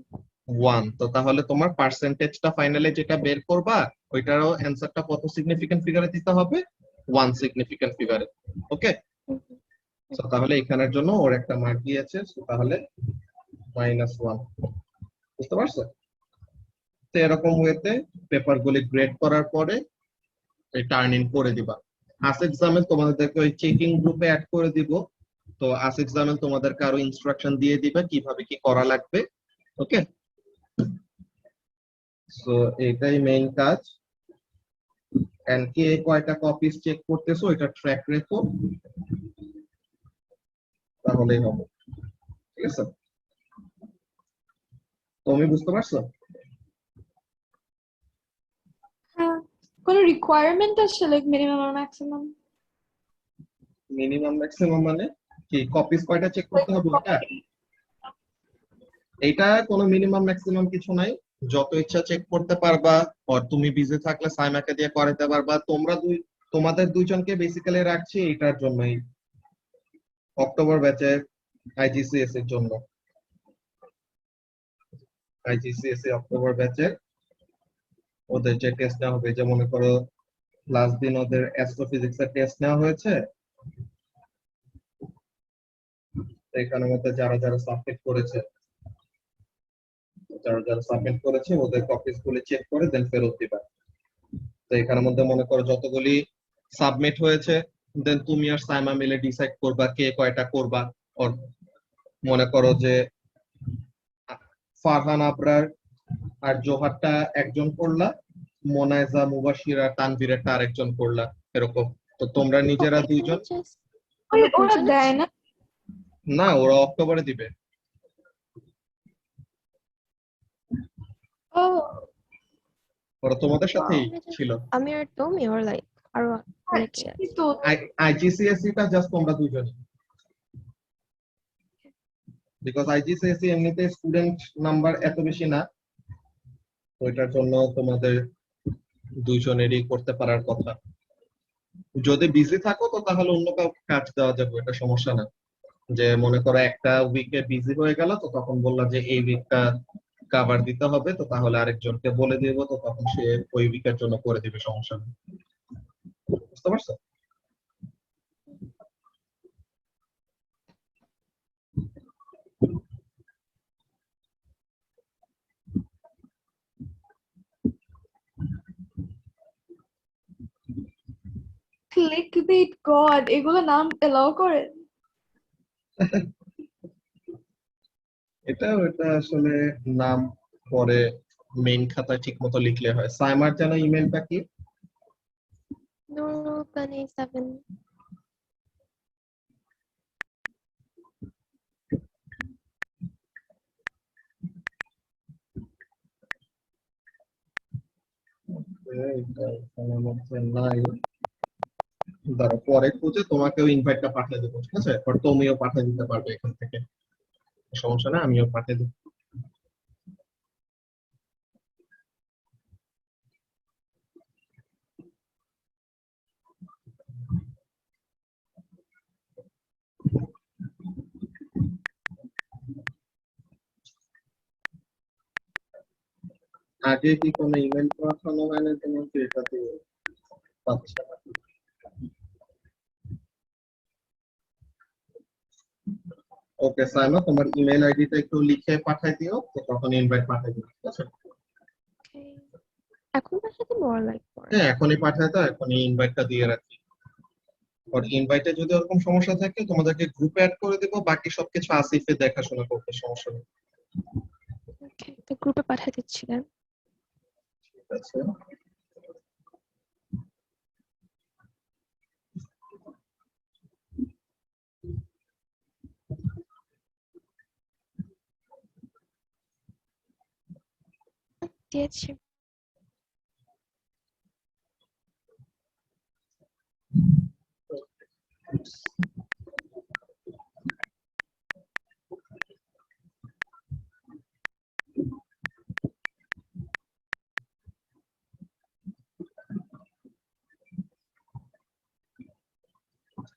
1। তো তাহলে তোমার পার্সেন্টেজটা ফাইনালি যেটা বের করবা ওইটারও অ্যান্সারটা কত সিগনিফিকেন্ট ফিগারে দিতে হবে? 1 সিগনিফিকেন্ট ফিগারে। ওকে, তো তাহলে এখানের জন্য ওর একটা মার্ক দিয়েছে, তাহলে -1। বুঝতে পারছো? তো এরকম ওয়েতে পেপার গুলি গ্রেড করার পরে টার্ন ইন করে দিবা। আসেট জামেল তোমাদেরকে ওই চেকিং গ্রুপে অ্যাড করে দিব। তো আসেট জামেল তোমাদেরকে আরো ইনস্ট্রাকশন দিয়ে দিবে কিভাবে কি করা লাগবে। ওকে, সো এটাই মেইন কাজ। এন্ড কে কয়টা কপিস চেক করতেছো এটা ট্র্যাক রেখো, তাহলেই হবে। ঠিক আছে, তুমি বুঝতে পারছো? হ্যাঁ, কোনো রিকোয়ারমেন্ট আছে লাইক মিনিমাম আর ম্যাক্সিমাম? মিনিমাম ম্যাক্সিমাম মানে কি কপিস কয়টা চেক করতে হবে ওটা? এটা কোনো মিনিমাম ম্যাক্সিমাম কিছু নাই, যত ইচ্ছা চেক করতে পারবা। আর তুমি বিজি থাকলে সাইমাকে দিয়ে করাতে পারবা। তোমাদের দুইজনকে বেসিক্যালি রাখছি এটার জন্যই, অক্টোবর ব্যাচের আইজিসিএস এর জন্য। আইজিসিএস অক্টোবর ব্যাচের ওদের যে টেস্ট নেওয়া হবে, যে মনে করো লাস্ট দিন ওদের অ্যাস্ট্রোফিজিক্স এর টেস্ট নেওয়া হয়েছে, এখানের মধ্যে যারা যারা সাবমিট করেছে ওদের কপিস গুলি চেক করে দেন ফেরত দিবা। তো এখানের মধ্যে মনে করো যতগুলি সাবমিট হয়েছে, দেন তুমি আর সাইমা মিলে ডিসাইড করবা কে কয়টা করবা। ওর মনে করো যে ফারহান আবরার আর জোহারটা একজন করলা, মোনায়েজা মুবাশির আর তানভীরেরটা আরেকজন করলা, এরকম। তো তোমরা নিজেরা দুইজন। ওরা দেয় না? না, ওরা অক্টোবরে দিবে। ও, ওরা তোমাদের সাথেই ছিল। আমি আর তুমি or like আরো অনেকে আছে? তো আইজিসিএসসি টা জাস্ট তোমরা দুইজন, বিকজ আইজিসিএসসি এমনিতে স্টুডেন্ট নাম্বার এত বেশি না, তো এটার জন্য তোমাদের দুইজনেরই করতে পারার কথা। যদি বিজি থাকো তো তাহলে অন্য কাউকে কাজ দেওয়া যাবে, এটা সমস্যা না। যে মনে করো একটা উইকে বিজি হয়ে গেল, তো তখন বললা যে এই উইকটা কভার দিতে হবে, তো তাহলে আরেকজনকে বলে দিব, তো তখন সে ওই উইকের জন্য করে দিবে, সমস্যা নেই। বুঝতে পারছো? ক্লিকবেট গড, এগুলো নাম এলাও করে? এটা আসলে নাম পরে মেইন খাতায় ঠিক মতো লিখলে হয়। সাইমার জানা ইমেলটা কি? Nurul Bani 7. এটা এখানের মধ্যে নাই, দাঁড়া পরে খুঁজে তোমাকেও ইনভাইটটা পাঠিয়ে দেবো। ঠিক আছে, পর তুমিও পাঠিয়ে দিতে পারবে এখান থেকে, সমস্যা না, আমিও পাঠিয়ে দেবো। আগে কি কোনো ইমেল পাঠানো হয় না তোমাকে? এটাতে পাচ্ছে না। ওকে সাইমা, তোমার ইমেল আইডিটা একটু লিখে পাঠিয়ে দিও, তো তখন ইনভাইট পাঠিয়ে দিও। ঠিক আছে? Okay. এখন পাঠাতে more like পরে? হ্যাঁ, এখনই পাঠিয়ে দাও, এখনই ইনভাইটটা দিয়ে রাখি। আর ইনভাইটে যদি ওরকম সমস্যা থাকে তোমাদেরকে গ্রুপে অ্যাড করে দেবো, বাকি সবকিছু আসিফে দেখাশোনা করতে, সমস্যা নেই। Okay, তো গ্রুপে পাঠিয়ে দিচ্ছিলেন। ঠিক আছে, দিয়েছি।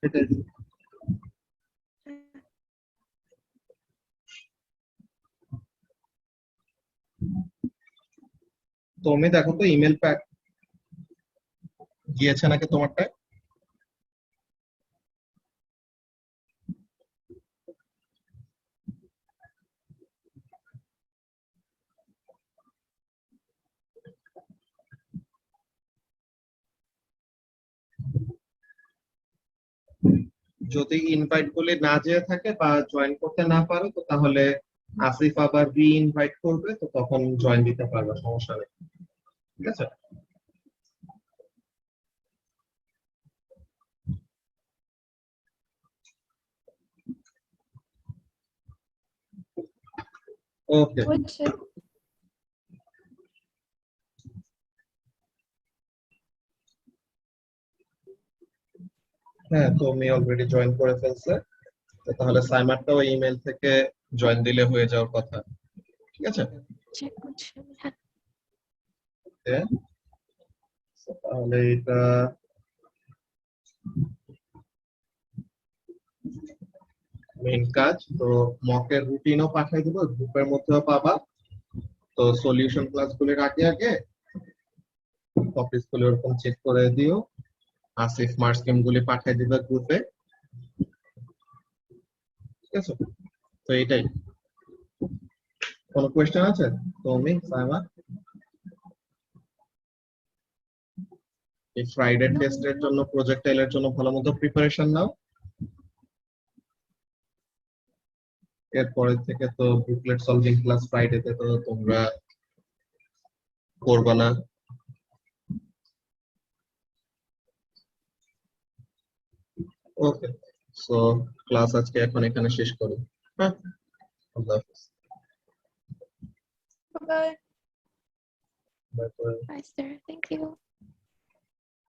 এটাই। তুমি দেখো তো ইমেল প্যাক গিয়েছে নাকি তোমারটায়। যদি ইনভাইট গুলি না যেয়ে থাকে বা জয়েন করতে না পারো, তো তাহলে আসিফ আবার রি ইনভাইট করবে, তো তখন জয়েন দিতে পারবে, সমস্যা নেই। ঠিক আছে। ওকে। হচ্ছে হ্যাঁ, তুমি অলরেডি জয়েন করে ফেলছে, তো তাহলে সাইমারটাও ইমেল থেকে জয়েন দিলে হয়ে যাওয়ার কথা। ঠিক আছে। চেক করছি আমি, হ্যাঁ। Okay, so তাহলে এটা মেইন কাজ। তো মকের রুটিনও পাঠিয়ে দিব, গ্রুপের মধ্যেও পাবা। তো সলিউশন ক্লাসগুলির আগে আগে টপিকস গুলো এরকম চেক করে দিও। আসিফ মার্ক স্কিম গুলি পাঠিয়ে দিবে গ্রুপে। ঠিক আছে। তো এটাই। কোনো কোয়েশ্চেন আছে তুমি সাইমা? এই ফ্রাইডে No, টেস্টের জন্য, প্রজেক্টাইলের জন্য ভালো মতো প্রিপারেশন নাও। এরপরে থেকে তো বুকলেট সলভিং ক্লাস ফ্রাইডেতে তো তোমরা করবা না। ওকে, সো ক্লাস আজকে এখন এখানে শেষ করি। হ্যাঁ, আল্লাহ হাফেজ। Bye. Bye bye. bye, sir. Thank you.